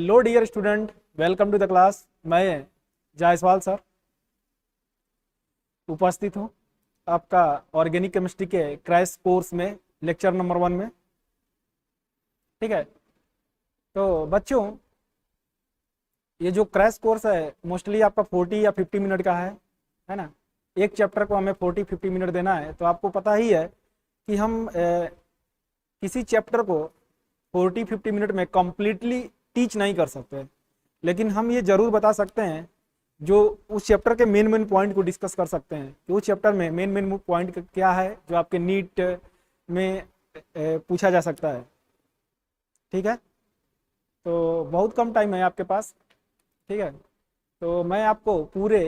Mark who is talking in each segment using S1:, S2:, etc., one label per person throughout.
S1: Hello dear student, welcome to the class. मैं Jaiswal sir उपस्थित हूँ आपका ऑर्गेनिक केमिस्ट्री के क्रैश कोर्स में, लेक्चर नंबर 1 में। ठीक है, तो बच्चों ये जो क्रैश कोर्स है मोस्टली आपका 40 या 50 मिनट का है ना। एक चैप्टर को हमें 40-50 मिनट देना है, तो आपको पता ही है कि हम किसी चैप्टर को 40-50 मिनट में कंप्लीटली टीच नहीं कर सकते, लेकिन हम ये जरूर बता सकते हैं जो उस चैप्टर के मेन मेन पॉइंट को डिस्कस कर सकते हैं कि उस चैप्टर में मेन मेन पॉइंट क्या है जो आपके नीट में पूछा जा सकता है। ठीक है, तो बहुत कम टाइम है आपके पास। ठीक है, तो मैं आपको पूरे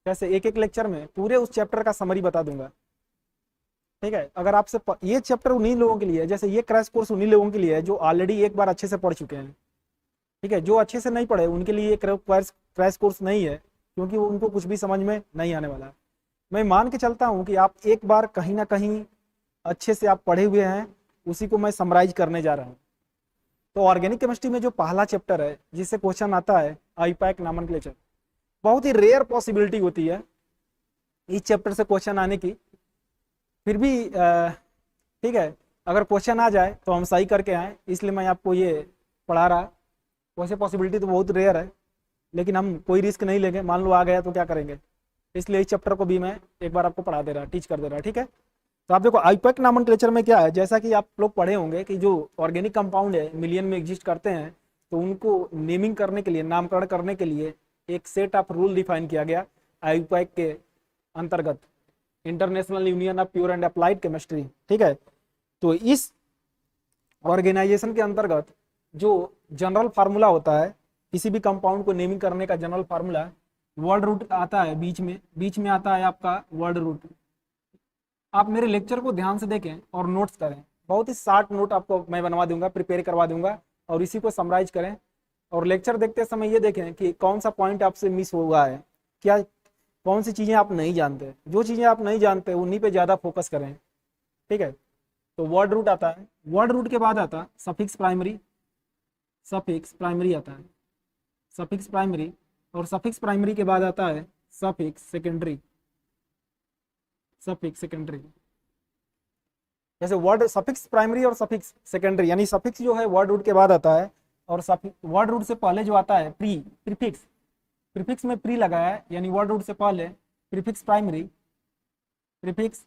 S1: कैसे एक एक लेक्चर में पूरे उस चैप्टर का समरी बता दूंगा। ठीक है, अगर आपसे ये चैप्टर उन्हीं लोगों के लिए है, जैसे ये क्रैश कोर्स उन्हीं लोगों के लिए है जो ऑलरेडी एक बार अच्छे से पढ़ चुके हैं। ठीक है, जो अच्छे से नहीं पढ़े उनके लिए ये क्रैश कोर्स नहीं है, क्योंकि उनको कुछ भी समझ में नहीं आने वाला है। मैं मान के चलता हूँ कि आप एक बार कहीं ना कहीं अच्छे से आप पढ़े हुए हैं, उसी को मैं समराइज करने जा रहा हूँ। तो ऑर्गेनिक केमिस्ट्री में जो पहला चैप्टर है जिससे क्वेश्चन आता है आईपैक नॉमेनक्लेचर, बहुत ही रेयर पॉसिबिलिटी होती है इस चैप्टर से क्वेश्चन आने की। फिर भी ठीक है, अगर क्वेश्चन आ जाए तो हम सही करके आए, इसलिए मैं आपको ये पढ़ा रहा। वैसे पॉसिबिलिटी तो बहुत रेयर है, लेकिन हम कोई रिस्क नहीं लेंगे। मान लो आ गया तो क्या करेंगे, इसलिए इस चैप्टर को भी मैं एक बार आपको पढ़ा दे रहा, टीच कर दे रहा। ठीक है, तो आप देखो आईपैक नॉमेनक्लेचर में क्या है, जैसा कि आप लोग पढ़े होंगे कि जो ऑर्गेनिक कंपाउंड है मिलियन में एग्जिस्ट करते हैं, तो उनको नेमिंग करने के लिए, नामकरण करने के लिए एक सेट ऑफ रूल डिफाइन किया गया आईपैक के अंतर्गत, international union of pure and applied chemistry. ठीक है, तो इस ऑर्गेनाइजेशन के अंतर्गत जो जनरल फार्मूला होता है किसी भी कंपाउंड को नेमिंग करने का, जनरल फार्मूला वर्ड रूट आता है, बीच में आता है आपका वर्ड रूट। आप मेरे लेक्चर को ध्यान से देखें और नोट्स करें, बहुत ही शार्ट नोट आपको मैं बनवा दूंगा, प्रिपेयर करवा दूंगा, और इसी को समराइज करें। और लेक्चर देखते समय ये देखें कि कौन सा पॉइंट आपसे मिस हुआ है, क्या कौन सी चीज़ें आप नहीं जानते। जो चीज़ें आप नहीं जानते उन्हीं पे ज़्यादा फोकस करें। ठीक है, तो वर्ड रूट आता है, वर्ड रूट के बाद आता है सफिक्स प्राइमरी, सफिक्स प्राइमरी आता है, सफिक्स प्राइमरी, और सफिक्स प्राइमरी के बाद आता है सफिक्स सेकेंडरी, सफिक्स सेकेंडरी। जैसे वर्ड सफिक्स प्राइमरी और सफिक्स सेकेंडरी, यानी सफिक्स जो है वर्ड रूट के बाद आता है, और वर्ड रूट से पहले जो आता है प्रीफिक्स, प्रीफिक्स में प्री लगा है, यानी वर्ड रूट से पहले प्रीफिक्स प्राइमरी, प्रीफिक्स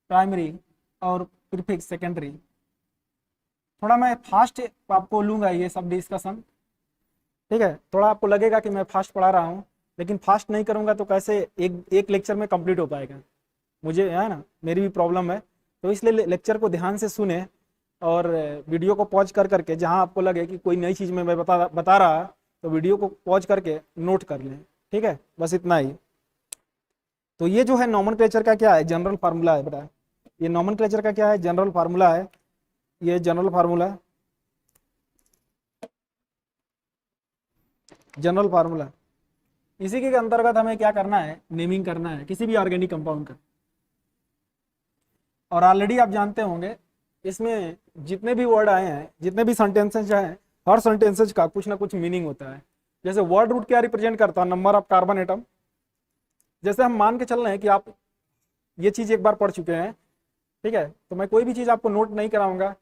S1: प्राइमरी और प्रीफिक्स सेकेंडरी। थोड़ा मैं फास्ट आपको लूंगा ये सब डिस्कशन। ठीक है, थोड़ा आपको लगेगा कि मैं फास्ट पढ़ा रहा हूँ, लेकिन फास्ट नहीं करूंगा तो कैसे एक लेक्चर में कंप्लीट हो पाएगा, मुझे है ना, मेरी भी प्रॉब्लम है। तो इसलिए लेक्चर को ध्यान से सुने और वीडियो को पॉज कर करके, जहाँ आपको लगे कि कोई नई चीज़ में मैं बता रहा, तो वीडियो को पॉज करके नोट कर लें। ठीक है, बस इतना ही। तो ये जो है नॉमेनक्लेचर का क्या है, जनरल फार्मूला है बेटा। ये नॉमेनक्लेचर का क्या है, जनरल फार्मूला है। ये जनरल फार्मूला, जनरल फार्मूला, इसी के अंतर्गत हमें क्या करना है, नेमिंग करना है किसी भी ऑर्गेनिक कंपाउंड का। और ऑलरेडी आप जानते होंगे इसमें जितने भी वर्ड आए हैं, जितने भी सेंटेंसेज हैं, हर सेंटेंसेज का कुछ ना कुछ मीनिंग होता है। जैसे वर्ड रूट क्या रिप्रेजेंट करता है, नंबर ऑफ कार्बन एटम। जैसे हम मान के चल रहे हैं कि आप ये चीज एक बार पढ़ चुके हैं, ठीक है, तो मैं कोई भी चीज आपको नोट नहीं कराऊंगा,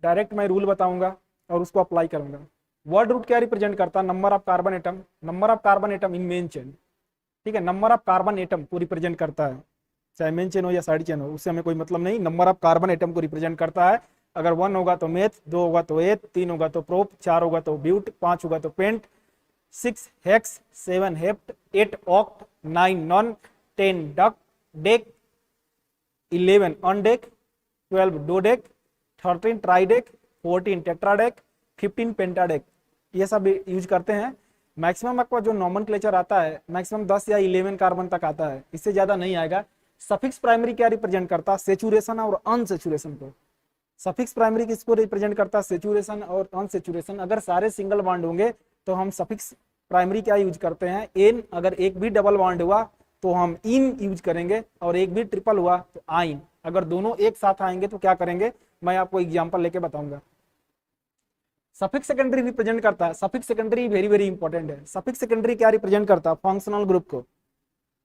S1: डायरेक्ट मैं रूल बताऊंगा और उसको अप्लाई करूंगा। वर्ड रूट क्या रिप्रेजेंट करता है, number of carbon atom, number of carbon atom in main chain. ठीक है, नंबर ऑफ कार्बन एटम को रिप्रेजेंट करता है, चाहे मेन चेन हो या साइड चेन हो, उससे हमें कोई मतलब नहीं, नंबर ऑफ कार्बन एटम को रिप्रेजेंट करता है। अगर 1 होगा तो मेथ, 2 होगा तो एथ, 3 होगा तो प्रोप, 4 होगा तो ब्यूट, 5 होगा तो pent, 6 hex, 7 hept, 8 oct, 9 non, 10 डक dec, 11 undec, 12 dodec, 13 tridec, 14 tetradec, 15 pentadec, ये सब यूज करते हैं। मैक्सिमम आपका जो नॉमेनक्लेचर आता है मैक्सिमम 10 या 11 कार्बन तक आता है, इससे ज्यादा नहीं आएगा। सफिक्स प्राइमरी क्या रिप्रेजेंट करता है, सेचुरेशन और अनसेचुरेशन को। सफिक्स प्राइमरी किसको रिप्रेजेंट करता है, सेचुरेशन और अनसेचुरेशन। अगर सारे सिंगल बॉन्ड होंगे तो हम सफिक्स प्राइमरी क्या यूज करते हैं, एन। अगर एक भी डबल बॉन्ड हुआ तो हम इन यूज करेंगे, और एक भी ट्रिपल हुआ तो आइन। अगर दोनों एक साथ आएंगे तो क्या करेंगे, मैं आपको एग्जांपल लेके बताऊंगा। सफिक्स सेकेंडरी रिप्रेजेंट करता है, suffix secondary very very important है। सफिक्स सेकेंडरी क्या रिप्रेजेंट करता है? फंक्शनल ग्रुप को।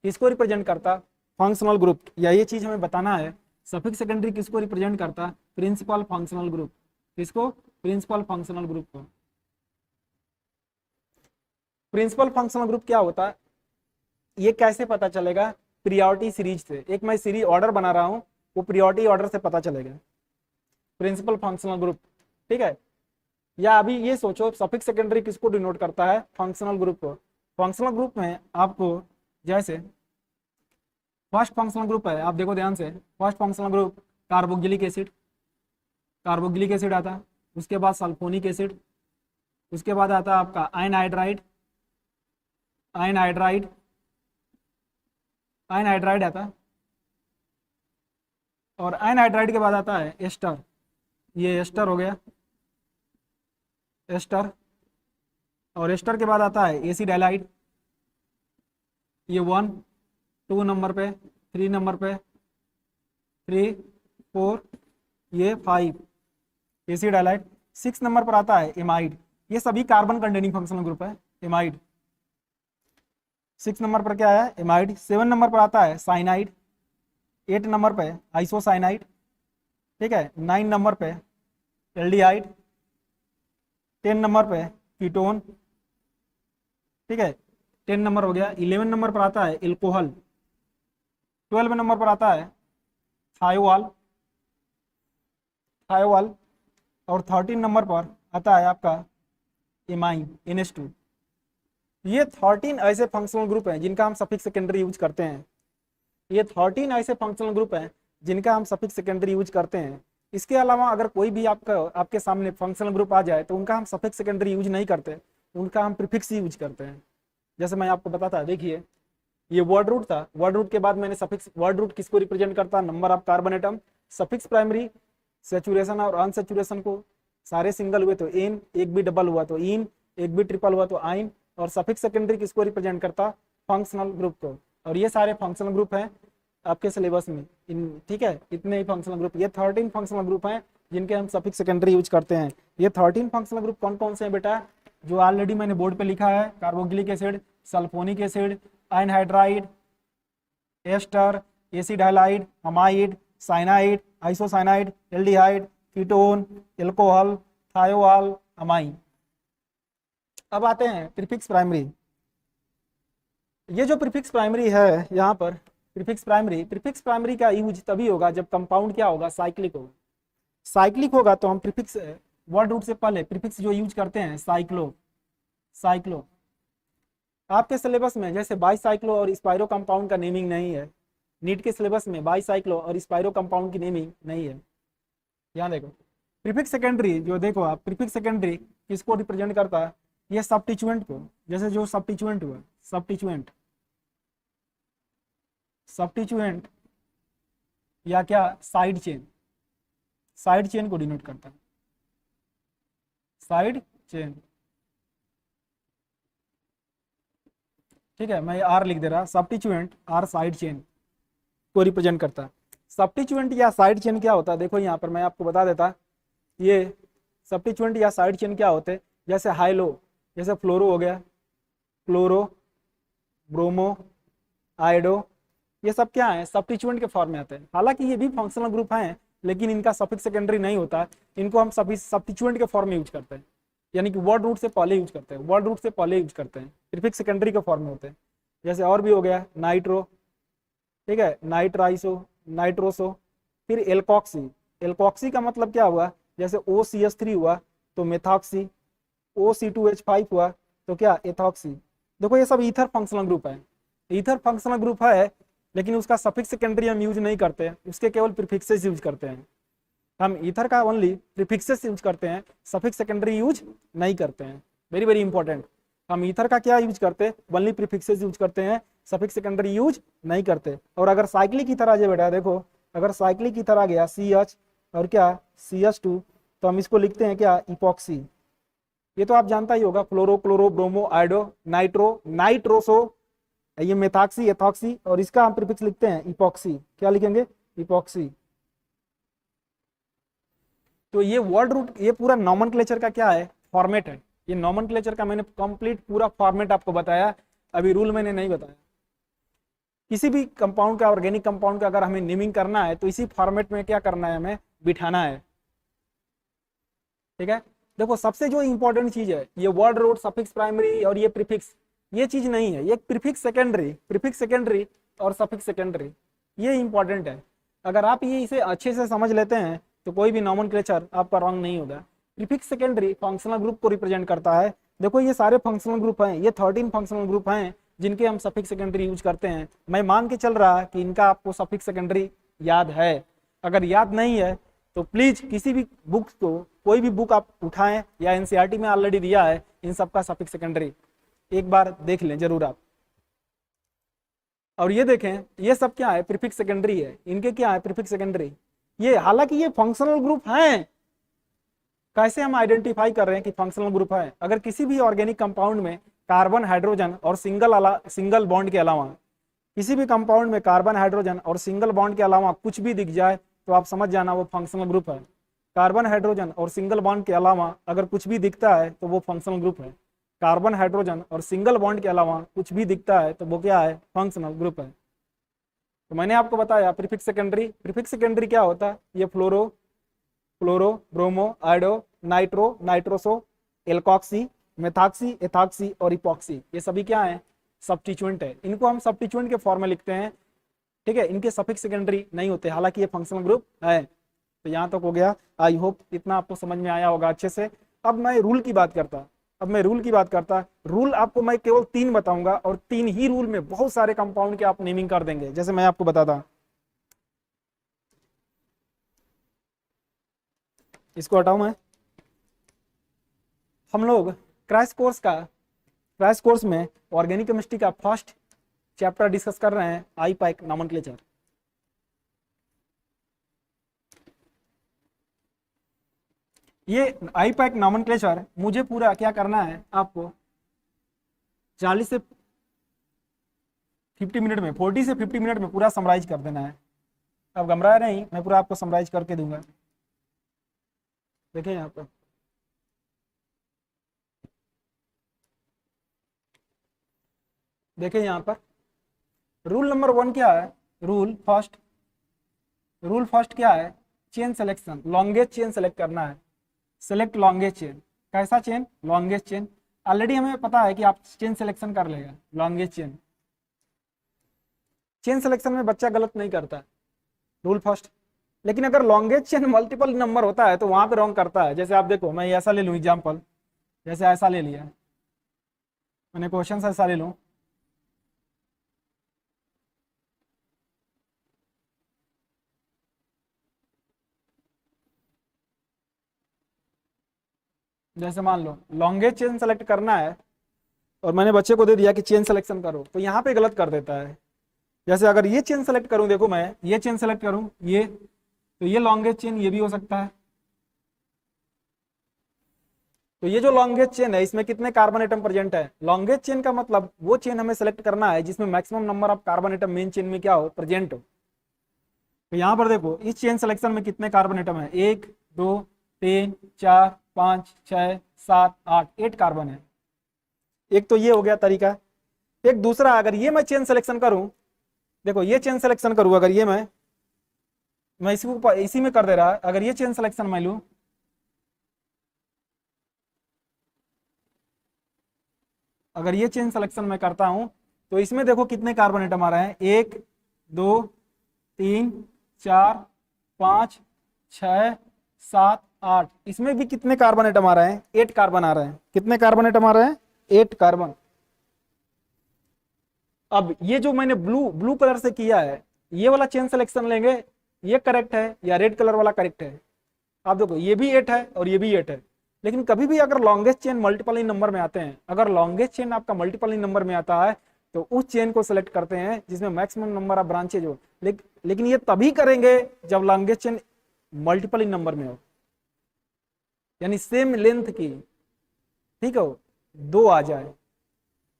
S1: किसको रिप्रेजेंट करता? Functional group. या ये चीज हमें बताना है, सफिक्स सेकेंडरी किसको रिप्रेजेंट करता? Principal functional group. किसको? प्रिंसिपल फंक्शनल ग्रुप को। प्रिंसिपल फंक्शनल ग्रुप क्या होता है, ये कैसे पता चलेगा? प्रियोरिटी सीरीज से। एक मैं सीरीज ऑर्डर बना रहा हूं, वो प्रियोरिटी ऑर्डर से पता चलेगा, प्रिंसिपल फंक्शनल ग्रुप। ठीक है, या अभी ये सोचो सफिक्स सेकेंडरी किसको डिनोट करता है? फंक्शनल ग्रुप को। फंक्शनल ग्रुप में आपको जैसे फर्स्ट फंक्शनल ग्रुप है, आप देखो ध्यान से, first functional group carboxylic acid, carboxylic acid आता, उसके बाद सल्फोनिक एसिड, उसके बाद आता है आपका आयनहाइड्राइड, आयनहाइड्राइड, आयनहाइड्राइड आता, और आयनहाइड्राइड के बाद आता है एस्टर। ये एस्टर हो गया, एस्टर। और एस्टर के बाद आता है एसिड हैलाइड, ये 1 2 नंबर पे, 3 नंबर पे, 3 4, ये 5 एसिड हैलाइड। 6 नंबर पर आता है एमाइड। ये सभी कार्बन कंटेनिंग फंक्शनल ग्रुप है, एमाइड। 6 नंबर पर क्या है? एमाइड। 7 नंबर पर आता है साइनाइड, 8 नंबर पे आइसोसाइनाइड, ठीक है। 9 नंबर पे एल्डिहाइड, 10 नंबर पे कीटोन, ठीक है, 10 नंबर हो गया। 11 नंबर पर आता है एल्कोहल, 12 नंबर पर आता है थायोवाल, थायोवाल, और 13 नंबर पर आता है आपका एमाइन, NH2। ये 13 ऐसे फंक्शनल ग्रुप हैं जिनका हम सफिक्स सेकेंडरी यूज करते हैं। ये 13 ऐसे फंक्शनल ग्रुप हैं जिनका हम सफिक्स सेकेंडरी यूज करते हैं। इसके अलावा अगर कोई भी आपके सामने फंक्शनल ग्रुप आ जाए तो उनका हम सफिक्स सेकेंडरी यूज नहीं करते, उनका हम प्रीफिक्स यूज करते हैं। जैसे मैं आपको बताता, देखिए ये वर्ड रूट था, वर्ड रूट के बाद मैंने सफिक्स, वर्ड रूट किसको रिप्रेजेंट करता? Number of carbon atom. Suffix primary saturation और अनसेचुरेशन को, सारे सिंगल हुए तो एन, एक भी डबल हुआ तो इन, एक भी ट्रिपल हुआ तो आइन। और सफिक्स सेकेंडरी किसको रिप्रेजेंट करता? फंक्शनल ग्रुप को। और ये सारे फंक्शनल ग्रुप हैं आपके सिलेबस में, इन, ठीक है, इतने ही फंक्शनल ग्रुप, ये 13 फंक्शनल ग्रुप हैं जिनके हम सफिक्स सेकेंडरी यूज करते हैं। ये 13 फंक्शनल ग्रुप कौन कौन से हैं बेटा? जो ऑलरेडी मैंने बोर्ड पे लिखा है, carboxylic acid, sulphonic acid, anhydride, ester, acid halide, amide, cyanide, isocyanide, aldehyde, ketone, alcohol, thiol, amine. अब आते हैं प्रीफिक्स प्राइमरी। ये जो प्रीफिक्स प्राइमरी है यहाँ पर, प्रीफिक्स प्राइमरी का यूज तभी होगा जब कंपाउंड क्या होगा? साइक्लिक होगा। साइक्लिक होगा तो हम प्रीफिक्स, वर्ड रूट से पहले प्रीफिक्स जो यूज करते हैं साइक्लो, साइक्लो। आपके सिलेबस में जैसे बाईसाइक्लो और स्पाइरो कंपाउंड का नेमिंग नहीं है, नीट के सिलेबस में बाईसाइक्लो और स्पाइरो कंपाउंड की नेमिंग नहीं है। यहाँ देखो प्रीफिक्स सेकेंडरी, जो देखो आप, प्रीफिक्स सेकेंडरी किसको रिप्रेजेंट करता है? ये सब्स्टिट्यूएंट को। जैसे जो सब्स्टिट्यूएंट हुआ, सब्स्टिट्यूएंट, सब्स्टिट्यूएंट या क्या साइड चेन, साइड चेन को डिनोट करता है, साइड चेन, ठीक है। मैं आर लिख दे रहा, सब्स्टिट्यूएंट आर साइड चेन को रिप्रेजेंट करता है। सब्स्टिट्यूएंट या साइड चेन क्या होता है? देखो यहाँ पर मैं आपको बता देता, ये सब्स्टिट्यूएंट या साइड चेन क्या होते हैं? जैसे हाइलो, जैसे फ्लोरो हो गया, क्लोरो, ब्रोमो, आयोडो, ये सब क्या है? सब्स्टिट्यूएंट के फॉर्म में आते हैं। हालांकि ये भी फंक्शनल ग्रुप हैं लेकिन इनका सफिक्स सेकेंडरी नहीं होता, इनको हम सब्स्टिट्यूएंट के फॉर्म में यूज करते हैं, यानी कि वर्ड रूट से पहले यूज करते हैं, वर्ड रूट से पहले यूज करते हैं, प्रीफिक्स सेकेंडरी के फॉर्म में होते हैं। जैसे और भी हो गया नाइट्रो, ठीक है, नाइट्राइसो, नाइट्रोसो, फिर एल्कॉक्सी। एल्कॉक्सी का मतलब क्या हुआ? जैसे OCH3 हुआ तो मेथॉक्सी, OC2H5 हुआ तो क्या? एथॉक्सी। देखो ये सब ईथर फंक्शनल ग्रुप है, ईथर फंक्शनल ग्रुप है लेकिन उसका सफिक्स सेकेंडरी हम यूज नहीं करते हैं, उसके केवल प्रीफिक्सेस यूज करते हैं। हम ईथर का ओनली प्रीफिक्सेस यूज करते हैं, सफिक्स सेकेंडरी यूज नहीं करते हैं। वेरी वेरी इंपॉर्टेंट, हम ईथर का क्या यूज करते हैं? ओनली प्रीफिक्सेस यूज करते हैं, सफिक्स सेकेंडरी यूज नहीं करते। और अगर साइक्लिक की तरह जो बेटा देखो, अगर साइक्लिक की तरह गया CH और क्या CH2 तो हम इसको लिखते हैं क्या? इपॉक्सी। ये तो आप जानता ही होगा, fluoro, chloro, bromo, iodo, nitro, nitroso, ये मेथॉक्सी, एथॉक्सी, और इसका हम प्रीफिक्स लिखते हैं इपॉक्सी। क्या लिखेंगे? इपॉक्सी। तो ये वर्ड रूट, ये पूरा नॉमेनक्लेचर का क्या है? फॉर्मेट है। ये नॉमेनक्लेचर का मैंने कंप्लीट पूरा फॉर्मेट आपको बताया, अभी रूल मैंने नहीं बताया। किसी भी कंपाउंड का, ऑर्गेनिक कंपाउंड का अगर हमें नेमिंग करना है तो इसी फॉर्मेट में क्या करना है, हमें बिठाना है। ठीक है, देखो सबसे जो इंपॉर्टेंट चीज है ये वर्ड, रूट, सफिक्स प्राइमरी और ये प्रीफिक्स, ये चीज नहीं है। ये प्रीफिक्स सेकेंडरी और सफिक्स सेकेंडरी, ये इंपॉर्टेंट है। अगर आप ये इसे अच्छे से समझ लेते हैं तो कोई भी नॉमेनक्लेचर आपका रॉन्ग नहीं होगा। प्रीफिक्स सेकेंडरी फंक्शनल ग्रुप को रिप्रेजेंट करता है। देखो ये सारे फंक्शनल ग्रुप हैं, ये 13 फंक्शनल ग्रुप हैं जिनके हम सफिक्स सेकेंडरी यूज करते हैं। मैं मान के चल रहा कि इनका आपको सफिक्स सेकेंडरी याद है। अगर याद नहीं है तो प्लीज किसी भी बुक को, कोई भी बुक आप उठाएं या एनसीईआरटी में ऑलरेडी दिया है इन सबका सफिक्स सेकेंडरी, एक बार देख लें जरूर आप। और ये देखें ये सब क्या है, प्रीफिक्स सेकेंडरी है, इनके क्या है प्रीफिक्स सेकेंडरी। ये हालांकि ये फंक्शनल ग्रुप हैं, कैसे हम आइडेंटिफाई कर रहे हैं कि फंक्शनल ग्रुप है। अगर किसी भी ऑर्गेनिक कंपाउंड में कार्बन, हाइड्रोजन और सिंगल बॉन्ड के अलावा, किसी भी कंपाउंड में कार्बन, हाइड्रोजन और सिंगल बॉन्ड के अलावा कुछ भी दिख जाए तो आप समझ जाना वो फंक्शनल ग्रुप है। कार्बन, हाइड्रोजन और सिंगल बॉन्ड के अलावा अगर कुछ भी दिखता है तो वो फंक्शनल ग्रुप है। कार्बन, हाइड्रोजन और सिंगल बॉन्ड के अलावा कुछ भी दिखता है तो वो क्या है, फंक्शनल ग्रुप है। तो मैंने आपको बताया प्रीफिक्स सेकेंडरी। प्रीफिक्स सेकेंडरी क्या होता है, ये fluoro, bromo, iodo, nitro, nitroso, alkoxy, methoxy, ethoxy और इपॉक्सी, ये सभी क्या है, सब्स्टिट्यूएंट है। इनको हम सब्स्टिट्यूएंट के फॉर्म में लिखते हैं। ठीक है, इनके सफिक्स सेकेंडरी नहीं होते, हालांकि ये फंक्शनल ग्रुप है। तो यहाँ तक हो गया, आई होप इतना आपको समझ में आया होगा अच्छे से। अब मैं रूल की बात करता, रूल आपको मैं केवल 3 बताऊंगा और 3 ही रूल में बहुत सारे कंपाउंड के आप नेमिंग कर देंगे। जैसे मैं आपको बताता, इसको हटाऊं मैं। हम लोग क्रैश कोर्स में ऑर्गेनिक केमिस्ट्री का फर्स्ट चैप्टर डिस्कस कर रहे हैं, आईपैक नॉमेनक्लेचर। ये आईपैक नॉमेनक्लेचर मुझे पूरा क्या करना है, आपको 40 से 50 मिनट में, 40 से 50 मिनट में पूरा समराइज कर देना है। अब घबराए नहीं, मैं पूरा आपको समराइज करके दूंगा। देखिए यहाँ पर, देखिए यहाँ पर रूल नंबर 1 क्या है, रूल फर्स्ट क्या है, chain selection, longest chain select करना है। सेलेक्ट लॉन्गेस्ट चेन, कैसा चेन, लॉन्गेस्ट चेन। ऑलरेडी हमें पता है कि आप चेन सिलेक्शन कर लेगा, लॉन्गेस्ट चेन सिलेक्शन में बच्चा गलत नहीं करता है, रूल फर्स्ट। लेकिन अगर लॉन्गेस्ट चेन मल्टीपल नंबर होता है तो वहां पे रॉन्ग करता है। जैसे आप देखो, मैं ऐसा ले लूँ एग्जाम्पल, जैसे ऐसा ले लिया मैंने, क्वेश्चन ऐसा ले लूँ, जैसे मान लो लॉन्गेस्ट चेन सेलेक्ट करना है और मैंने बच्चे को दे दिया कि चेन सिलेक्शन करो, तो यहाँ पे गलत कर देता है। जैसे अगर ये चेन सेलेक्ट करूं, देखो मैं ये चेन सेलेक्ट करूं, ये तो ये लॉन्गेस्ट चेन ये भी हो सकता है। तो ये जो लॉन्गेस्ट चेन है इसमें कितने कार्बन एटम प्रेजेंट है, लॉन्गेस्ट चेन का मतलब वो चेन हमें सेलेक्ट करना है जिसमें maximum number of carbon atom main chain में क्या हो, प्रेजेंट हो। तो यहाँ पर देखो इस चेन सिलेक्शन में कितने कार्बन एटम है, 1 2 3 4 5 6 7 8, 8 कार्बन है। एक तो ये हो गया तरीका। एक दूसरा, अगर ये मैं चेन सिलेक्शन करूं, देखो ये चेन सिलेक्शन करूं, अगर ये मैं इसी में कर दे रहा, अगर ये चेन सिलेक्शन मैं लूं, अगर ये चेन सिलेक्शन मैं करता हूं तो इसमें देखो कितने कार्बन एटम आ रहे हैं, 1 2 3 4 5 6 7 8, इसमें भी कितने कार्बन एटम आ रहे हैं, 8 कार्बन आ रहे हैं। कितने कार्बन एटम आ रहे हैं, 8 कार्बन। अब ये जो मैंने ब्लू कलर से किया है, ये वाला चेन सिलेक्शन लेंगे, ये करेक्ट है या रेड कलर वाला करेक्ट है। आप देखो ये भी 8 है और ये भी 8 है। लेकिन कभी भी अगर लॉन्गेस्ट चेन मल्टीपल इन नंबर में आते हैं, अगर लॉन्गेस्ट चेन आपका मल्टीपल इन नंबर में आता है तो उस चेन को सिलेक्ट करते हैं जिसमें मैक्सिमम नंबर ऑफ ब्रांचेज हो। लेकिन ये तभी करेंगे जब लॉन्गेस्ट चेन मल्टीपल इन नंबर में हो, यानी सेम लेंथ की, ठीक है, 2 आ जाए।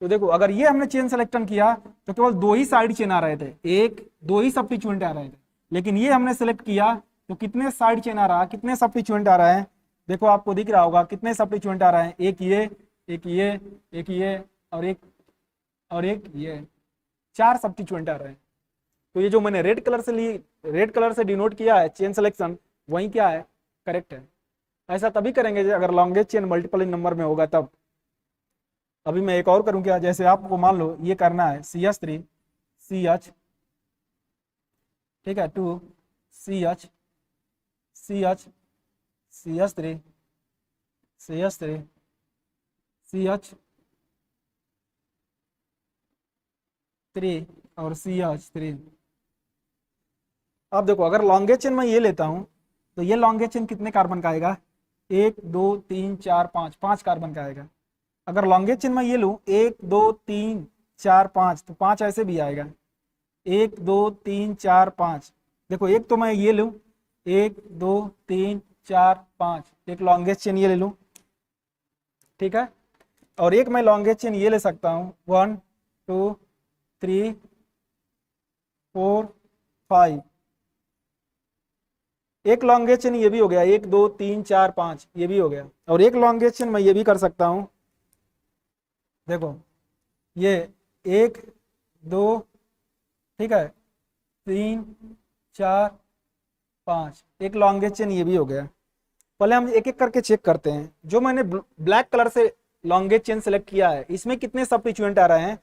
S1: तो देखो अगर ये हमने चेन सिलेक्शन किया तो केवल 2 ही साइड चेन आ रहे थे, 1 2 ही सब्स्टिट्यूएंट आ रहे थे। लेकिन ये हमने सेलेक्ट किया तो कितने साइड चेन आ रहा है, कितने सब्स्टिट्यूएंट आ रहा है, देखो आपको दिख रहा होगा कितने सब्स्टिट्यूएंट आ रहे हैं, एक ये, एक ये, एक ये और एक ये, 4 सब्स्टिट्यूएंट आ रहे हैं। तो ये जो मैंने रेड कलर से डिनोट किया है चेन सिलेक्शन, वही क्या है, करेक्ट है। ऐसा तभी करेंगे अगर लॉन्गेस्ट चेन मल्टीपल इन नंबर में होगा तब। अभी मैं एक और करूं क्या, जैसे आपको मान लो ये करना है CH3 CH, ठीक है, 2 CH CH CH3 CH3 CH3 और CH3। अब देखो अगर लॉन्गेस्ट चेन मैं ये लेता हूं तो ये लॉन्गेस्ट चेन कितने कार्बन का आएगा, 1 2 3 4 5, 5 कार्बन का आएगा। अगर लॉन्गेस्ट चेन मैं ये लूं 1 2 3 4 5, तो 5 ऐसे भी आएगा, 1 2 3 4 5। देखो एक तो मैं ये लूं 1 2 3 4 5, एक लॉन्गेस्ट चेन ये ले लूं, ठीक है, और एक मैं लॉन्गेस्ट चेन ये ले सकता हूं 1 2 3 4 5। एक लॉन्गेस्ट चेन ये भी हो गया, 1 2 3 4 5 ये भी हो गया, और एक लॉन्गेस्ट चेन मैं ये भी कर सकता हूं, देखो ये 1 2, ठीक है, 3 4 5, एक लॉन्गेस्ट चेन ये भी हो गया। पहले हम एक एक करके चेक करते हैं। जो मैंने ब्लैक कलर से लॉन्गेस्ट चेन सेलेक्ट किया है इसमें कितने सब्स्टिट्यूएंट आ रहे हैं।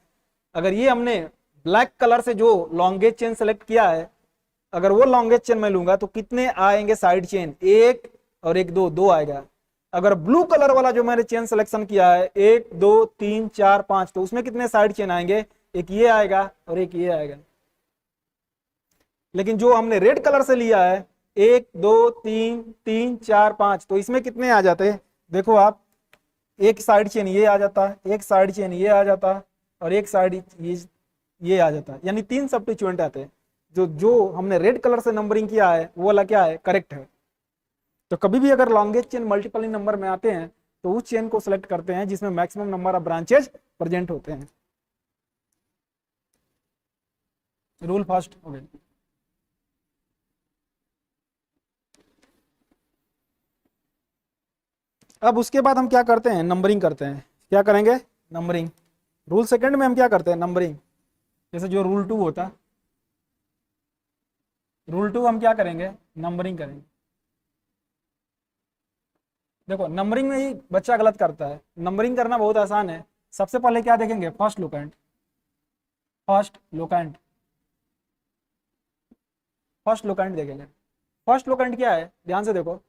S1: अगर ये हमने ब्लैक कलर से जो लॉन्गेस्ट चेन सेलेक्ट किया है, अगर वो लॉन्गेस्ट चेन मैं लूंगा तो कितने आएंगे साइड चेन, 1 और 1 2, 2 आएगा। अगर ब्लू कलर वाला जो मैंने चेन सिलेक्शन किया है 1 2 3 4 5, तो उसमें कितने साइड चेन आएंगे, एक ये आएगा और एक ये आएगा। लेकिन जो हमने रेड कलर से लिया है 1 2 3 3 4 5, तो इसमें कितने आ जाते हैं, देखो आप, एक साइड चेन ये आ जाता है, एक साइड चेन ये आ जाता है और एक साइड ये आ जाता है, यानी 3 सब्स्टिट्यूएंट आते हैं। जो जो हमने रेड कलर से नंबरिंग किया है वो वाला क्या है, करेक्ट है। तो कभी भी अगर लॉन्गेस्ट चेन मल्टीपल इन नंबर में आते हैं तो उस चेन को सिलेक्ट करते हैं जिसमें maximum number of branches present होते हैं। रूल फर्स्ट हो गया। अब उसके बाद हम क्या करते हैं, नंबरिंग करते हैं। क्या करेंगे, नंबरिंग। रूल सेकंड में हम क्या करते हैं, नंबरिंग। जैसे जो रूल 2 होता, रूल 2 हम क्या करेंगे, नंबरिंग करेंगे। देखो नंबरिंग में ही बच्चा गलत करता है, नंबरिंग करना बहुत आसान है। सबसे पहले क्या देखेंगे, first locant, first locant, first locant देखेंगे। फर्स्ट लोकेंट क्या है, ध्यान से देखो,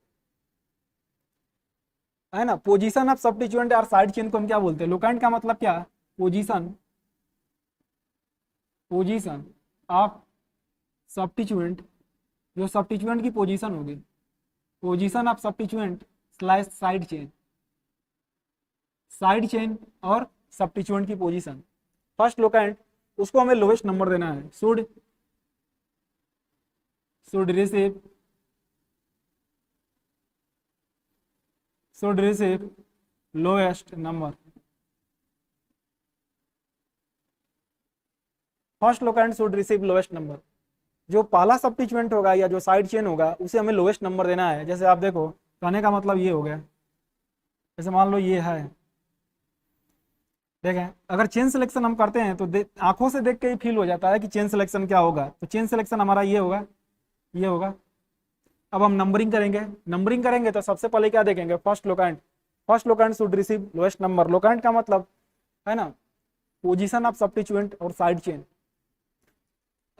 S1: है ना, पोजीशन ऑफ सब्स्टिट्यूएंट और साइड चेन को हम क्या बोलते हैं, लोकेंट का मतलब क्या है, पोजीशन, पोजीशन ऑफ सब्स्टिट्यूएंट, जो सब्स्टिट्यूएंट की पोजीशन होगी, position of substituent slash side chain, side chain और सब्स्टिट्यूएंट की पोजीशन। फर्स्ट लोकेंट, उसको हमें लोएस्ट नंबर देना है, should receive, should receive lowest number. First locant should receive lowest number. जो पहला सब्स्टिट्यूएंट होगा या जो साइड चेन होगा उसे हमें लोएस्ट नंबर देना है। जैसे आप देखो, कहने का मतलब ये हो गया, जैसे मान लो ये है, देखें अगर चेन सिलेक्शन हम करते हैं तो आंखों से देख के ही फील हो जाता है कि चेन सिलेक्शन क्या होगा। तो चेन सिलेक्शन हमारा ये होगा, ये होगा। अब हम नंबरिंग करेंगे, नंबरिंग करेंगे तो सबसे पहले क्या देखेंगे, first locant, first locant should receive lowest number. Locant का मतलब है ना, पोजीशन ऑफ सब्स्टिट्यूएंट और साइड चेन।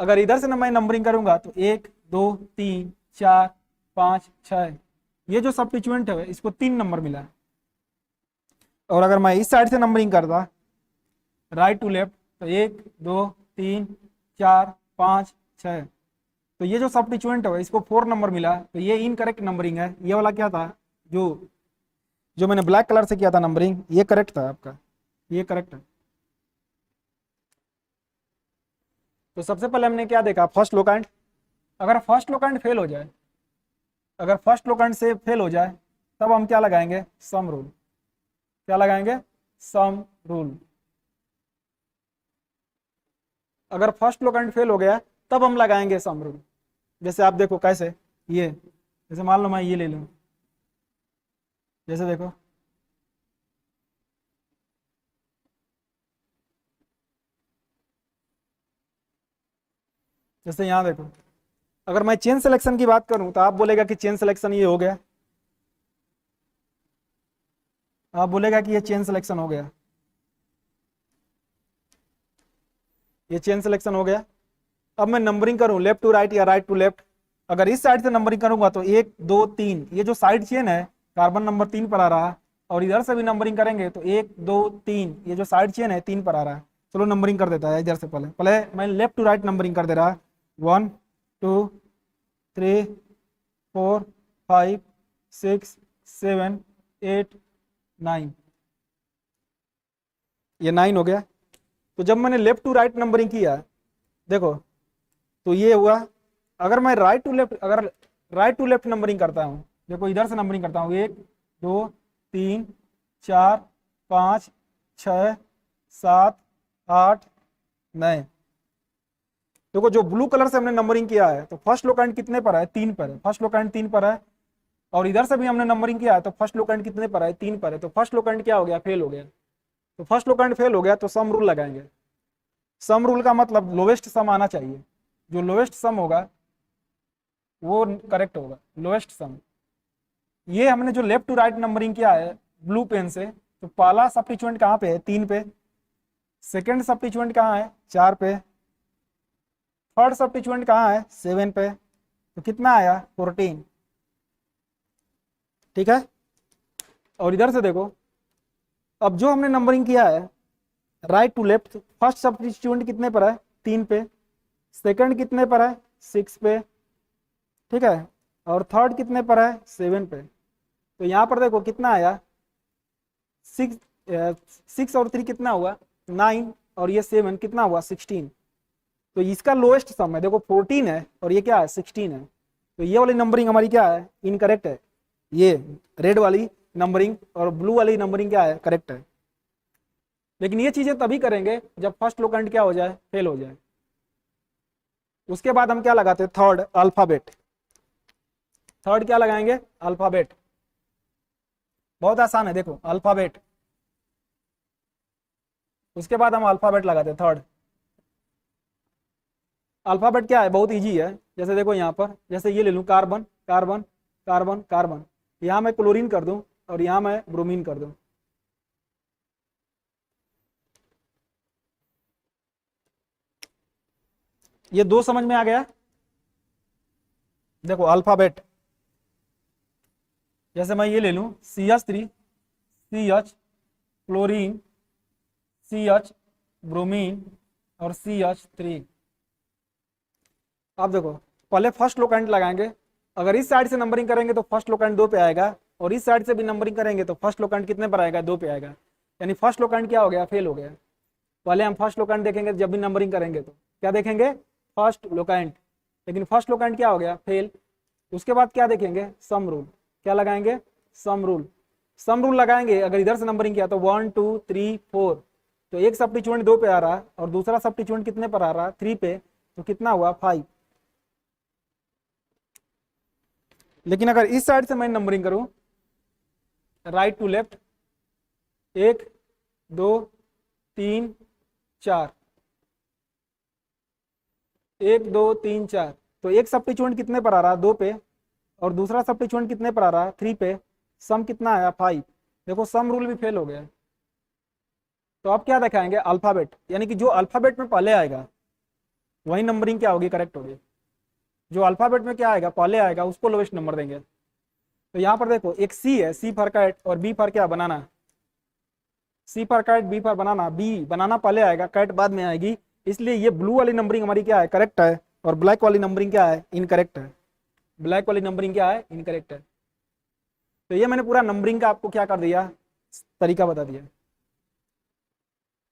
S1: अगर इधर से मैं नंबरिंग करूंगा तो 1 2 3 4 5 6, ये जो सब्स्टिट्यूएंट है इसको 3 नंबर मिला। और अगर मैं इस साइड से नंबरिंग करता राइट टू लेफ्ट तो 1 2 3 4 5 6, तो ये जो सब्स्टिट्यूएंट है इसको 4 नंबर मिला। तो ये इनकरेक्ट नंबरिंग है। ये वाला क्या था, जो जो मैंने ब्लैक कलर से किया था नंबरिंग, ये करेक्ट था आपका, ये करेक्ट है। तो सबसे पहले हमने क्या देखा, फर्स्ट लोकेंट। अगर फर्स्ट लोकेंट फेल हो जाए, अगर फर्स्ट लोकेंट से फेल हो जाए तब हम क्या लगाएंगे, सम रूल। क्या लगाएंगे, सम रूल। अगर फर्स्ट लोकेंट फेल हो गया तब हम लगाएंगे सम रूल। जैसे आप देखो कैसे, ये जैसे मान लो मैं ये ले लूं, जैसे देखो, जैसे यहाँ देखो, अगर मैं चेन सिलेक्शन की बात करूं तो आप बोलेगा कि चेन सिलेक्शन ये हो गया, आप बोलेगा कि ये चेन सिलेक्शन हो गया, ये चेन सिलेक्शन हो गया। अब मैं नंबरिंग करूं लेफ्ट टू राइट या राइट टू लेफ्ट, अगर इस साइड से नंबरिंग करूंगा तो 1 2 3, ये जो साइड चेन है कार्बन नंबर 3 पर आ रहा है, और इधर से भी नंबरिंग करेंगे तो 1 2 3, ये जो साइड चेन है 3 पर आ रहा है। चलो नंबरिंग कर देता है इधर से, पहले पहले मैं लेफ्ट टू राइट नंबरिंग कर दे रहा है। 1 2 3 4 5 6 7 8 9, ये 9 हो गया। तो जब मैंने लेफ्ट टू राइट नंबरिंग किया, देखो तो ये हुआ। अगर मैं राइट टू लेफ्ट, अगर राइट टू लेफ्ट नंबरिंग करता हूँ, देखो इधर से नंबरिंग करता हूँ, 1 2 3 4 5 6 7 8 9। देखो जो ब्लू कलर से हमने नंबरिंग किया है तो फर्स्ट लोकेंट कितने पर है, 3 पर है, फर्स्ट लोकेंट 3 पर है। और इधर से भी हमने नंबरिंग किया है तो फर्स्ट लोकेंट कितने पर है, 3 पर है। तो फर्स्ट लोकेंट क्या हो गया, फेल हो गया। तो फर्स्ट लोकेंट फेल हो गया तो सम रूल लगाएंगे। सम रूल का मतलब लोवेस्ट सम आना चाहिए, जो लोवेस्ट सम होगा वो करेक्ट होगा, लोएस्ट सम। ये हमने जो लेफ्ट टू राइट नंबरिंग किया है ब्लू पेन से, तो पहला सब्स्टिट्यूएंट कहाँ पे है, 3 पे। सेकंड सब्स्टिट्यूएंट कहाँ है, 4 पे। थर्ड सब्स्टिट्यूएंट कहाँ है, 7 पे। तो कितना आया, 14। ठीक है। और इधर से देखो, अब जो हमने नंबरिंग किया है right to left, first substituent कितने पर है, 3 पे। सेकंड कितने पर है, 6 पे। ठीक है। और थर्ड कितने पर है, 7 पे। तो यहाँ पर देखो कितना आया, 6 और 3 कितना हुआ, 9, और ये 7 कितना हुआ, 16। तो इसका लोएस्ट सम है, देखो 14 है और ये क्या है, 16 है। तो ये वाली नंबरिंग हमारी क्या है, इनकरेक्ट है। ये रेड वाली नंबरिंग और ब्लू वाली नंबरिंग क्या है, करेक्ट है। लेकिन ये चीजें तभी करेंगे जब फर्स्ट लोकेंट क्या हो जाए, फेल हो जाए। उसके बाद हम क्या लगाते हैं, थर्ड अल्फाबेट। थर्ड क्या लगाएंगे, अल्फाबेट। बहुत आसान है, देखो अल्फाबेट। उसके बाद हम अल्फाबेट लगाते हैं थर्ड। अल्फाबेट क्या है, बहुत इजी है। जैसे देखो यहाँ पर, जैसे ये ले लूँ, कार्बन कार्बन कार्बन कार्बन, यहाँ मैं क्लोरीन कर दूं और यहाँ मैं ब्रोमीन कर दूं। ये दो समझ में आ गया। देखो अल्फाबेट, जैसे मैं ये ले लूं, CH3 CH chlorine, CH bromine और CH3। अब देखो पहले फर्स्ट लोकेंट लगाएंगे। अगर इस साइड से नंबरिंग करेंगे तो फर्स्ट लोकेंट 2 पे आएगा, और इस साइड से भी नंबरिंग करेंगे तो फर्स्ट लोकेंट कितने पर आएगा, 2 पे आएगा। यानी फर्स्ट लोकेंट क्या हो गया, फेल हो गया। पहले हम फर्स्ट लोकेंट देखेंगे, जब भी नंबरिंग करेंगे तो क्या देखेंगे, फर्स्ट लोकेंट। लेकिन फर्स्ट लोकेंट क्या हो गया, फेल। उसके बाद क्या देखेंगे, सम रूल। क्या लगाएंगे, सम रूल। सम रूल लगाएंगे, अगर इधर से नंबरिंग किया तो 1 2 3 4, तो एक सब्स्टिट्यूएंट 2 पे आ रहा है और दूसरा सब्स्टिट्यूएंट कितने पर आ रहा है, 3 पे। तो कितना हुआ, 5। लेकिन अगर इस साइड से मैं नंबरिंग करूं राइट टू लेफ्ट, 1 2 3 4, 1 2 3 4, तो एक सब्स्टिट्यूएंट कितने पर आ रहा है, 2 पे, और दूसरा सब्स्टिट्यूएंट कितने पर आ रहा है, 3 पे। सम कितना आया, 5। देखो सम रूल भी फेल हो गया। तो अब क्या दिखाएंगे, अल्फाबेट, यानी कि जो अल्फाबेट में पहले आएगा वही नंबरिंग क्या होगी, करेक्ट होगी। जो अल्फाबेट में क्या आएगा, पहले आएगा, उसको लोवेस्ट नंबर देंगे। तो यहाँ पर देखो एक सी है, सी फॉर कैट और बी फॉर क्या, banana. C for cat, B for banana. B banana पहले आएगा, कैट बाद में आएगी, इसलिए ये ब्लू वाली नंबरिंग हमारी क्या है, करेक्ट है। और ब्लैक वाली नंबरिंग क्या है, इनकरेक्ट है। ब्लैक वाली नंबरिंग क्या है, इनकरेक्ट है। तो ये मैंने पूरा नंबरिंग का आपको क्या कर दिया, तरीका बता दिया।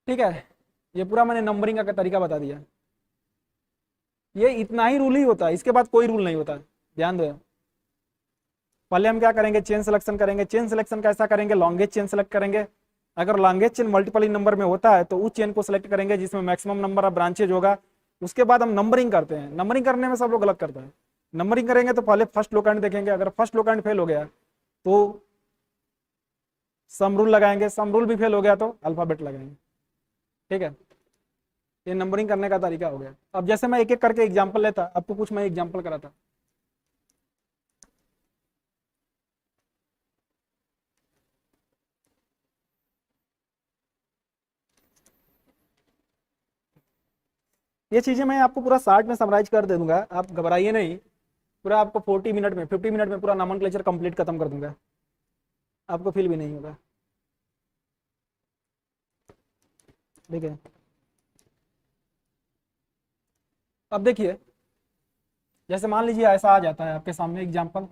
S1: ठीक है, ये पूरा मैंने नंबरिंग का तरीका बता दिया। ये इतना ही रूल ही होता है, इसके बाद कोई रूल नहीं होता, ध्यान दो। पहले हम क्या करेंगे, चेन सिलेक्शन करेंगे। चेन सिलेक्शन कैसा करेंगे, लॉन्गेस्ट चेन सेलेक्ट करेंगे। अगर लॉन्गेस्ट चेन मल्टीपल नंबर में होता है तो उस चेन को सिलेक्ट करेंगे जिसमें मैक्सिमम नंबर ऑफ ब्रांचेज होगा। उसके बाद हम नंबरिंग करते हैं। नंबरिंग करने में सब लोग गलत करते हैं। नंबरिंग करेंगे तो पहले फर्स्ट लोकेंट देखेंगे, अगर फर्स्ट लोकेंट फेल हो गया तो सम रूल लगाएंगे, सम रूल भी फेल हो गया तो अल्फाबेट लगाएंगे। ठीक है, ये नंबरिंग करने का तरीका हो गया। अब जैसे मैं एक एक करके एग्जाम्पल लेता, आपको कुछ मैं एग्जाम्पल कराता। ये चीजें मैं आपको पूरा शार्ट में समराइज कर दे दूंगा, आप घबराइए नहीं। पूरा आपको 40 मिनट में 50 मिनट में पूरा नॉमेनक्लेचर कंप्लीट खत्म कर दूंगा, आपको फील भी नहीं होगा। ठीक है, अब देखिए, जैसे मान लीजिए ऐसा आ जाता है आपके सामने एग्जाम्पल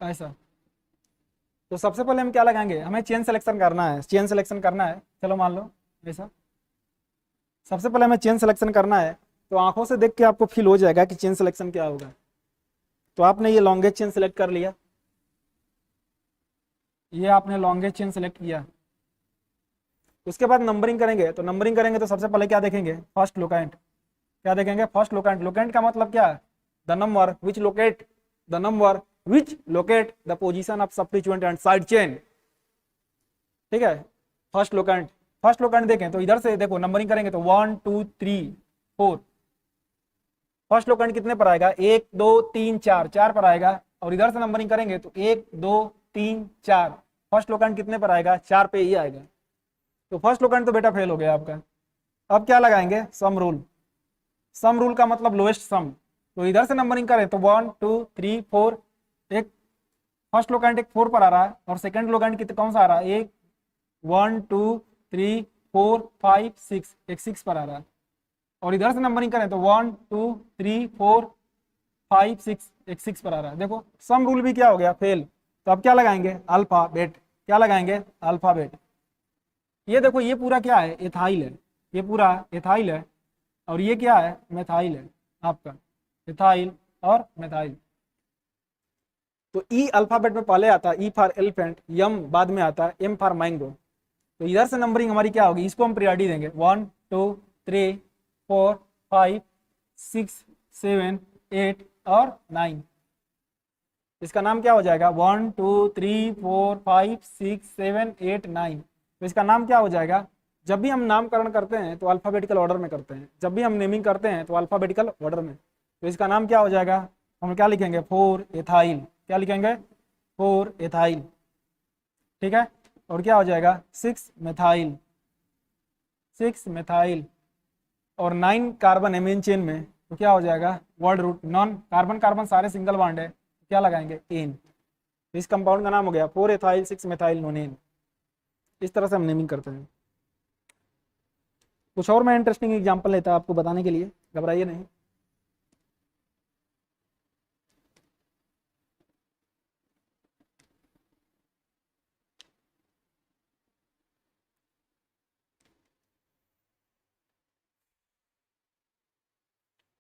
S1: ऐसा, तो सबसे पहले हम क्या लगाएंगे, हमें चेन सिलेक्शन करना है, चेन सिलेक्शन करना है। चलो मान लो ऐसा, सबसे पहले हमें चेन सिलेक्शन करना है। तो आंखों से देख के आपको फील हो जाएगा कि चेन सिलेक्शन क्या होगा। तो आपने ये लॉन्गेस्ट चेन सेलेक्ट कर लिया, ये आपने लॉन्गेस्ट चेन सेलेक्ट किया। उसके बाद नंबरिंग करेंगे, तो नंबरिंग करेंगे तो सबसे पहले क्या देखेंगे, फर्स्ट लोकेंट। क्या देखेंगे, फर्स्ट लोकेंट। लोकेंट का मतलब क्या है, the number which locate, the number which locate the position of substituent and side chain. ठीक है, फर्स्ट लोकेंट। फर्स्ट लोकेंट देखें तो इधर से देखो नंबरिंग करेंगे तो 1 2 3 4। फर्स्ट लोकेंट कितने पर आएगा, 1 2 3 4, 4 पर आएगा। और इधर से नंबरिंग करेंगे तो 1 2 3 4। फर्स्ट लोकेंट कितने पर आएगा, 4 पे ही आएगा। तो फर्स्ट लोकेंट तो बेटा फेल हो गया आपका। अब क्या लगाएंगे, सम रूल। सम रूल का मतलब लोएस्ट सम। तो इधर से नंबरिंग करें तो 1 2 3 4। एक फर्स्ट लोकेंट एक 4 पर आ रहा है, और सेकंड लोकेंट कितने कौन सा आ रहा है, एक 1 2 3 4 5 6, एक 6 पर आ रहा है। और इधर से नंबरिंग करें तो 1 2 3 4 5 6, एक 6 पर आ रहा है। देखो सम रूल भी क्या हो गया, फेल। तो अब क्या लगाएंगे, अल्फाबेट। क्या लगाएंगे, अल्फाबेट। ये देखो ये पूरा क्या है, एथाइल है, ये पूरा एथाइल है। और ये क्या है, मेथाइल है आपका, एथाइल और मेथाइल। तो ई अल्फाबेट में पहले आता है, ई फॉर एलिफेंट, यम बाद में आता है, एम फॉर मैंगो। तो इधर से नंबरिंग हमारी क्या होगी, इसको हम प्रायोरिटी देंगे, 1 2 3 4 5 6 7 8 और 9। इसका नाम क्या हो जाएगा, 1 2 3 4 5 6 7 8 9। तो इसका नाम क्या हो जाएगा, जब भी हम नामकरण करते हैं तो अल्फाबेटिकल ऑर्डर में करते हैं, जब भी हम नेमिंग करते हैं तो अल्फाबेटिकल ऑर्डर में। तो इसका नाम क्या हो जाएगा, हम क्या लिखेंगे, 4 एथाइल। क्या लिखेंगे, 4 एथाइल। ठीक है, और क्या हो जाएगा, 6 मेथाइल, 6 मेथाइल। और 9 कार्बन है मेन चेन में, तो क्या हो जाएगा, word root. Non carbon carbon सारे सिंगल बॉन्ड है, तो क्या लगाएंगे, एन। तो इस कंपाउंड का नाम हो गया 4 एथाइल 6 मेथाइल नोनेन। इस तरह से हम नेमिंग करते हैं। कुछ और मैं इंटरेस्टिंग एग्जांपल लेता आपको बताने के लिए, घबराइए नहीं।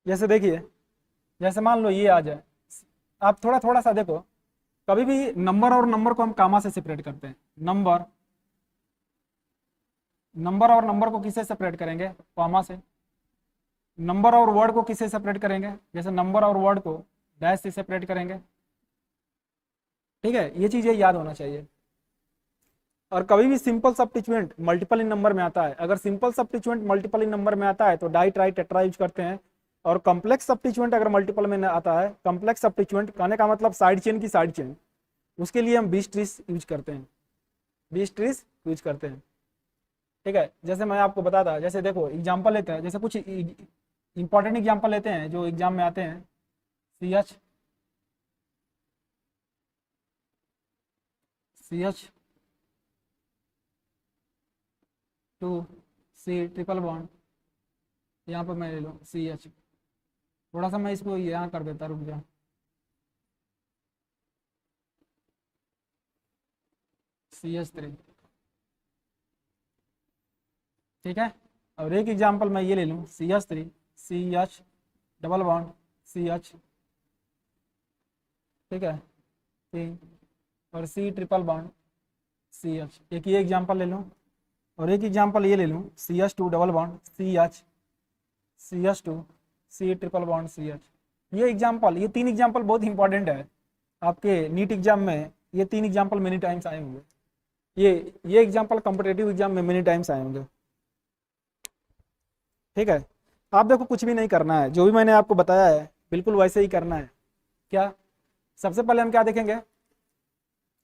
S1: जैसे देखिए, जैसे मान लो ये आ जाए, आप थोड़ा थोड़ा सा देखो, कभी भी नंबर और नंबर को हम कामा से सेपरेट करते हैं। नंबर, नंबर और नंबर को किससे सेपरेट करेंगे, कॉमा से। नंबर और वर्ड को किससे सेपरेट करेंगे, जैसे नंबर और वर्ड को डैश से सेपरेट करेंगे। ठीक है, ये चीजें याद होना चाहिए। और कभी भी सिंपल सब्स्टिट्यूएंट मल्टीपल इन नंबर में आता है, अगर सिंपल सब्स्टिट्यूएंट मल्टीपल इन नंबर में आता है तो डाई ट्राई टेट्रा यूज करते हैं। और कॉम्प्लेक्स सब्स्टिट्यूएंट अगर मल्टीपल में आता है, कॉम्प्लेक्स सब्स्टिट्यूएंट कहने का मतलब साइड चेन की साइड चेन, उसके लिए हम 20 ट्रीस यूज करते हैं, 20 ट्रीस यूज करते हैं। ठीक है, जैसे मैं आपको बताता, जैसे देखो एग्जाम्पल लेते हैं, जैसे कुछ इंपॉर्टेंट एग्जाम्पल लेते हैं जो एग्जाम में आते हैं। CH2 C ट्रिपल बॉन्ड, यहाँ पर मैं ले लूँ CH। थोड़ा सा मैं इसको यहाँ कर देता, रुक जा। CH3। ठीक है, और एक एग्जांपल मैं ये ले लूँ, CH3 CH double bond CH। ठीक है, 3 और C ट्रिपल बॉन्ड CH। एक ये एग्जांपल ले लूँ, और एक एग्जांपल ये ले लूँ, CH2 double bond CH, CH2 C triple bond CH। ये एग्जांपल, ये 3 एग्जांपल बहुत इंपॉर्टेंट है। आपके नीट एग्जाम में ये 3 एग्जाम्पल मेनी टाइम्स आए होंगे, ये एग्जाम्पल कॉम्पिटेटिव एग्जाम में मेनी टाइम्स आए होंगे। ठीक है, आप देखो कुछ भी नहीं करना है, जो भी मैंने आपको बताया है बिल्कुल वैसे ही करना है। क्या सबसे पहले हम क्या देखेंगे,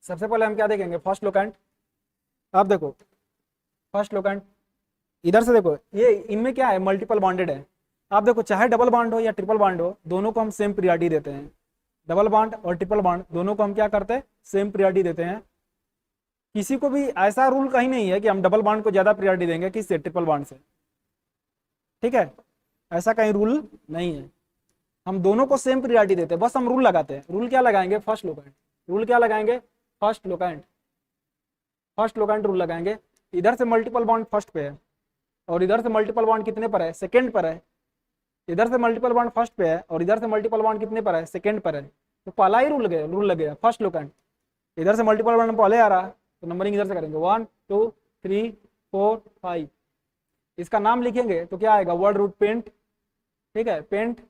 S1: सबसे पहले हम क्या देखेंगे, फर्स्ट लोकेंट। आप देखो फर्स्ट लोकेंट, इधर से देखो ये इनमें क्या है, मल्टीपल बॉन्डेड है। आप देखो चाहे डबल बॉन्ड हो या ट्रिपल बॉन्ड हो, दोनों को हम सेम प्रियोरिटी देते हैं। डबल बॉन्ड और ट्रिपल बॉन्ड दोनों को हम क्या करते हैं, सेम प्रियोरिटी देते हैं। किसी को भी ऐसा रूल कहीं नहीं है कि हम डबल बॉन्ड को ज्यादा प्रियोरिटी देंगे किससे, ट्रिपल बॉन्ड से। ठीक है, ऐसा कहीं रूल नहीं है, हम दोनों को सेम प्रियोरिटी देते हैं, बस हम रूल लगाते हैं। रूल क्या लगाएंगे, फर्स्ट लोकेंट। रूल क्या लगाएंगे, first locant. First locant rule लगाएंगे। इधर से मल्टीपल बॉन्ड फर्स्ट पे है और इधर से मल्टीपल बॉन्ड कितने पर है, सेकंड पर है। इधर से मल्टीपल बॉन्ड फर्स्ट पे है और इधर से मल्टीपल बॉन्ड कितने पर है, सेकंड पर है। तो पहला ही रूल लगेगा फर्स्ट लोकेंट। इधर से मल्टीपल बॉन्ड पहले आ रहा है तो नंबरिंग इधर से करेंगे 1 2 3 4 5। इसका नाम लिखेंगे तो क्या आएगा, वर्ड रूट पेंट। ठीक है, पेंट।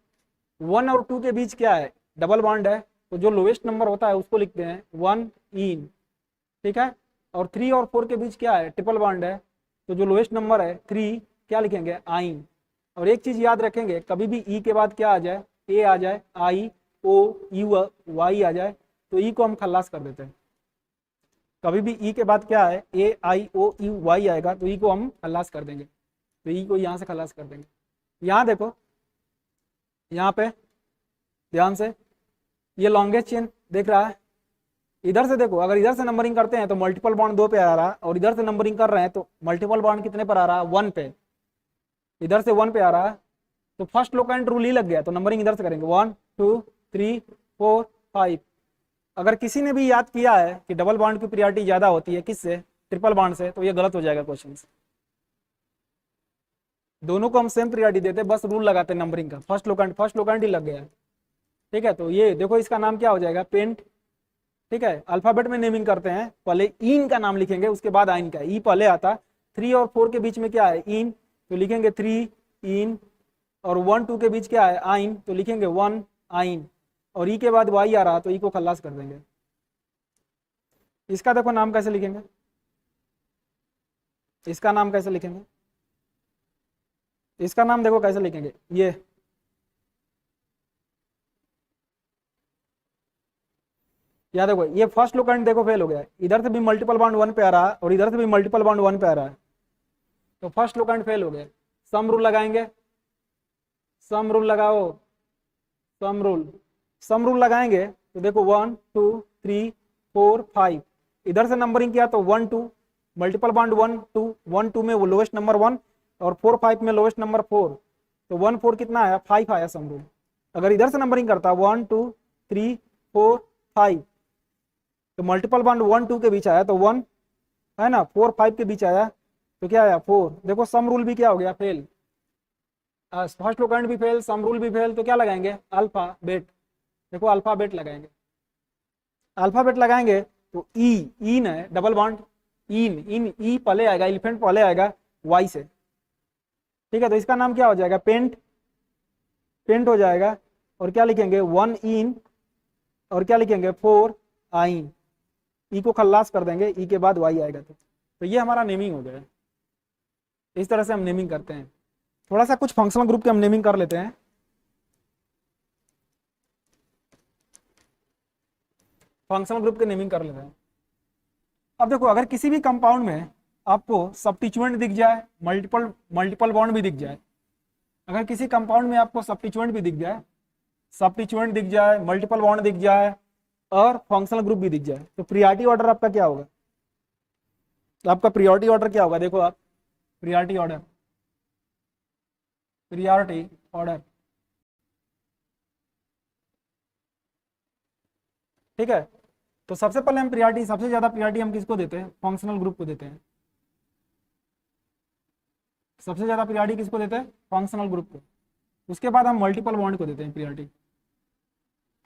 S1: 1 और 2 के बीच क्या है, डबल बॉन्ड है, तो जो लोएस्ट नंबर होता है उसको लिखते हैं 1 इन। ठीक है, और 3 और 4 के बीच क्या है, ट्रिपल बॉन्ड है, तो जो लोएस्ट नंबर है 3 क्या लिखेंगे, आइन। और एक चीज याद रखेंगे, कभी भी ई के बाद क्या आ जाए, ए आ जाए, आई ओ यू वाई आ जाए तो ई को हम खल्लास कर देते हैं। कभी भी ई के बाद क्या है, ए आई ओ यू वाई आएगा तो ई को हम खल्लास कर देंगे, तो ई को यहाँ से खल्लास कर देंगे। यहाँ देखो, यहाँ पे ध्यान से, ये लॉन्गेस्ट चेन देख रहा है। इधर से देखो, अगर इधर से नंबरिंग करते हैं तो मल्टीपल बॉन्ड 2 पे आ रहा है और इधर से नंबरिंग कर रहे हैं तो मल्टीपल बॉन्ड कितने पर आ रहा है, 1 पे। इधर से 1 पे आ रहा है तो फर्स्ट लोकेंट रूल ही लग गया, तो नंबरिंग इधर से करेंगे 1 2 3 4 5। अगर किसी ने भी याद किया है कि डबल बॉन्ड की प्रियोरिटी ज्यादा होती है किससे, ट्रिपल बॉन्ड से, तो ये गलत हो जाएगा क्वेश्चन। दोनों को हम सेम प्रियोरिटी देते हैं, बस रूल लगाते हैं नंबरिंग का। फर्स्ट लोकेंट ही लग गया। ठीक है, तो ये देखो इसका नाम क्या हो जाएगा, पेंट। ठीक है, अल्फाबेट में नेमिंग करते हैं, पहले इन का नाम लिखेंगे उसके बाद आइन का। ई पहले आता, 3 और 4 के बीच में क्या है, इन, तो लिखेंगे 3 इन। और 1 2 के बीच क्या है, आइन, तो लिखेंगे 1 आइन। और ई के बाद वाई आ रहा तो ई को खल्लास कर देंगे। इसका देखो नाम कैसे लिखेंगे, इसका नाम कैसे लिखेंगे, इसका नाम देखो कैसे लिखेंगे, ये या देखो ये फर्स्ट लोकेंट देखो फेल हो गया, इधर से भी मल्टीपल बॉन्ड 1 पे आ रहा है और इधर से भी मल्टीपल बॉन्ड 1 पे आ रहा है, तो फर्स्ट लोकेंट फेल हो गया। सम रूल लगाएंगे, सम रूल लगाओ, सम रूल लगाएंगे तो देखो 1 2 3 4 5। इधर से नंबरिंग किया तो 1 2, मल्टीपल बॉन्ड 1 2, 1 2 में वो लोएस्ट नंबर 1 और 4 5 में लोएस्ट नंबर 4, तो 1 4 कितना आया, 5 आया सम रूल। अगर इधर से नंबरिंग करता 1 2 3 4 5, तो मल्टीपल बॉन्ड 1 2 के बीच आया तो 1 है ना, 4 5 के बीच आया तो क्या आया 4। देखो सम रूल भी क्या हो गया, फेल। फर्स्ट लोकेंट भी फेल, सम रूल भी फेल, तो क्या लगाएंगे, अल्फाबेट। देखो अल्फाबेट लगाएंगे, अल्फाबेट लगाएंगे तो ई, इन है, डबल बॉन्ड इन ई पहले आएगा, एलिफेंट पहले आएगा वाई से। ठीक है, तो इसका नाम क्या हो जाएगा, पेंट। पेंट हो जाएगा। और क्या लिखेंगे, 1 इन और क्या लिखेंगे 4 आइन। ई को खल्लास कर देंगे, ई के बाद वाई आएगा। तो ये हमारा नेमिंग हो गया। इस तरह से हम नेमिंग करते हैं। थोड़ा सा कुछ फंक्शनल ग्रुप के हम नेमिंग कर लेते हैं। फंक्शनल ग्रुप के नेमिंग कर लेते हैं। अब देखो, अगर किसी भी कंपाउंड में आपको सब्स्टिट्यूएंट दिख जाए, मल्टीपल बॉन्ड भी दिख जाए, अगर किसी कंपाउंड में आपको सब्स्टिट्यूएंट भी दिख जाए, सब्स्टिट्यूएंट दिख जाए, मल्टीपल बॉन्ड दिख जाए और फंक्शनल ग्रुप भी दिख जाए, तो प्रियोरिटी ऑर्डर आपका क्या होगा, तो आपका प्रियोरिटी ऑर्डर क्या होगा, देखो आप, प्रियोरिटी ऑर्डर, प्रियोरिटी ऑर्डर। ठीक है, तो सबसे पहले हम प्रियोरिटी, सबसे ज्यादा प्रियोरिटी हम किसको देते हैं, फंक्शनल ग्रुप को देते हैं। सबसे ज्यादा प्रियोरिटी किसको देते हैं, फंक्शनल ग्रुप को। उसके बाद हम मल्टीपल बॉन्ड को देते हैं प्रियोरिटी।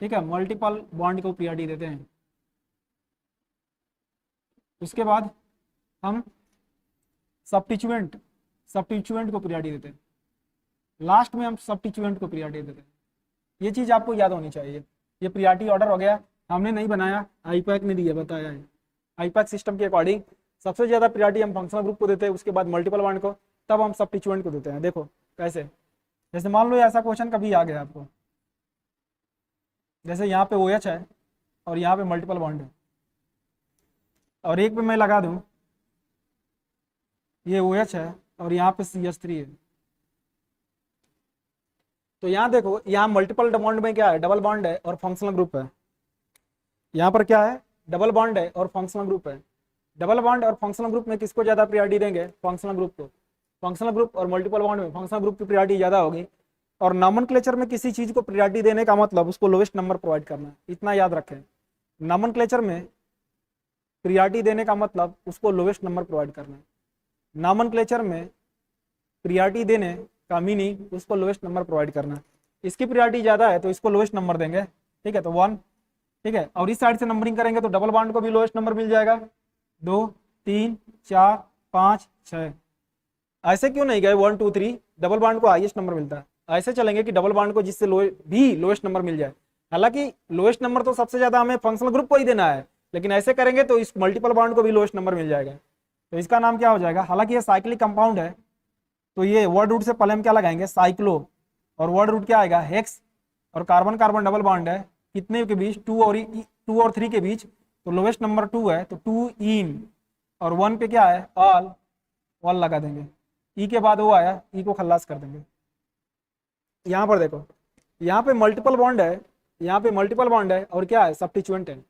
S1: ठीक है, मल्टीपल बॉन्ड को प्रियोरिटी देते हैं। उसके बाद हम सब्स्टिट्यूएंट को प्रियोरिटी देते हैं। लास्ट में हम सब्स्टिट्यूएंट को प्रियोरिटी देते हैं। ये चीज आपको याद होनी चाहिए। ये प्रियोरिटी ऑर्डर हो गया, हमने नहीं बनाया, आईपैक ने दिया, बताया है। आईपैक सिस्टम के अकॉर्डिंग सबसे ज़्यादा प्रायोरिटी हम फंक्शनल ग्रुप को देते हैं, उसके बाद मल्टीपल बॉन्ड को, तब हम सब्स्टिट्यूएंट को देते हैं। देखो कैसे, जैसे मान लो ऐसा क्वेश्चन कभी आ गया आपको, जैसे यहाँ पे OH है और यहाँ पे मल्टीपल बॉन्ड है, और एक पे मैं लगा दूँ ये OH है और यहाँ पे CH3 है, तो यहाँ देखो, यहाँ मल्टीपल बॉन्ड में क्या है, डबल बॉन्ड है और फंक्शनल ग्रुप है। यहाँ पर क्या है, डबल बॉन्ड है और फंक्शनल ग्रुप है। डबल बॉन्ड और फंक्शनल ग्रुप में किसको ज़्यादा प्रायोरिटी देंगे, फंक्शनल ग्रुप को। फंक्शनल ग्रुप और मल्टीपल बॉन्ड में फंक्शनल ग्रुप की प्रायोरिटी ज़्यादा होगी। और नॉमेनक्लेचर में किसी चीज़ को प्रायोरिटी देने का मतलब उसको लोवेस्ट नंबर प्रोवाइड करना, इतना याद रखें। नॉमेनक्लेचर में प्रायोरिटी देने का मतलब उसको लोवेस्ट नंबर प्रोवाइड करना। नॉमेनक्लेचर में प्रायोरिटी देने का मीनिंग उसको लोवेस्ट नंबर प्रोवाइड करना। इसकी प्रायोरिटी ज़्यादा है तो इसको लोवेस्ट नंबर देंगे, ठीक है, तो 1, ठीक है। और इस साइड से नंबरिंग करेंगे तो डबल बॉन्ड को भी लोवेस्ट नंबर मिल जाएगा, 2, 3, 4, 5, 6। ऐसे क्यों नहीं गए 1, 2, 3, डबल बॉन्ड को हाईएस्ट नंबर मिलता है। ऐसे चलेंगे कि डबल बॉन्ड को जिससे भी लोवेस्ट नंबर मिल जाए। हालांकि लोवेस्ट नंबर तो सबसे ज्यादा हमें फंक्शनल ग्रुप को ही देना है, लेकिन ऐसे करेंगे तो इस मल्टीपल बॉन्ड को भी लोवेस्ट नंबर मिल जाएगा। तो इसका नाम क्या हो जाएगा, हालांकि ये साइक्लिक कंपाउंड है तो ये वर्ड रूट से पहले हम क्या लगाएंगे, साइक्लो, और वर्ड रूट क्या आएगा, हेक्स, और कार्बन कार्बन डबल बॉन्ड है कितने के बीच, 2 और 3 के बीच, तो लोवेस्ट नंबर 2 है, तो 2 इन, और 1 पे क्या है, ऑल लगा देंगे। ई के बाद वो आया, ई को खल्लास कर देंगे। यहाँ पर देखो, यहाँ पे मल्टीपल बॉन्ड है, यहाँ पे मल्टीपल बॉन्ड है और क्या है, सब्स्टिट्यूएंट है।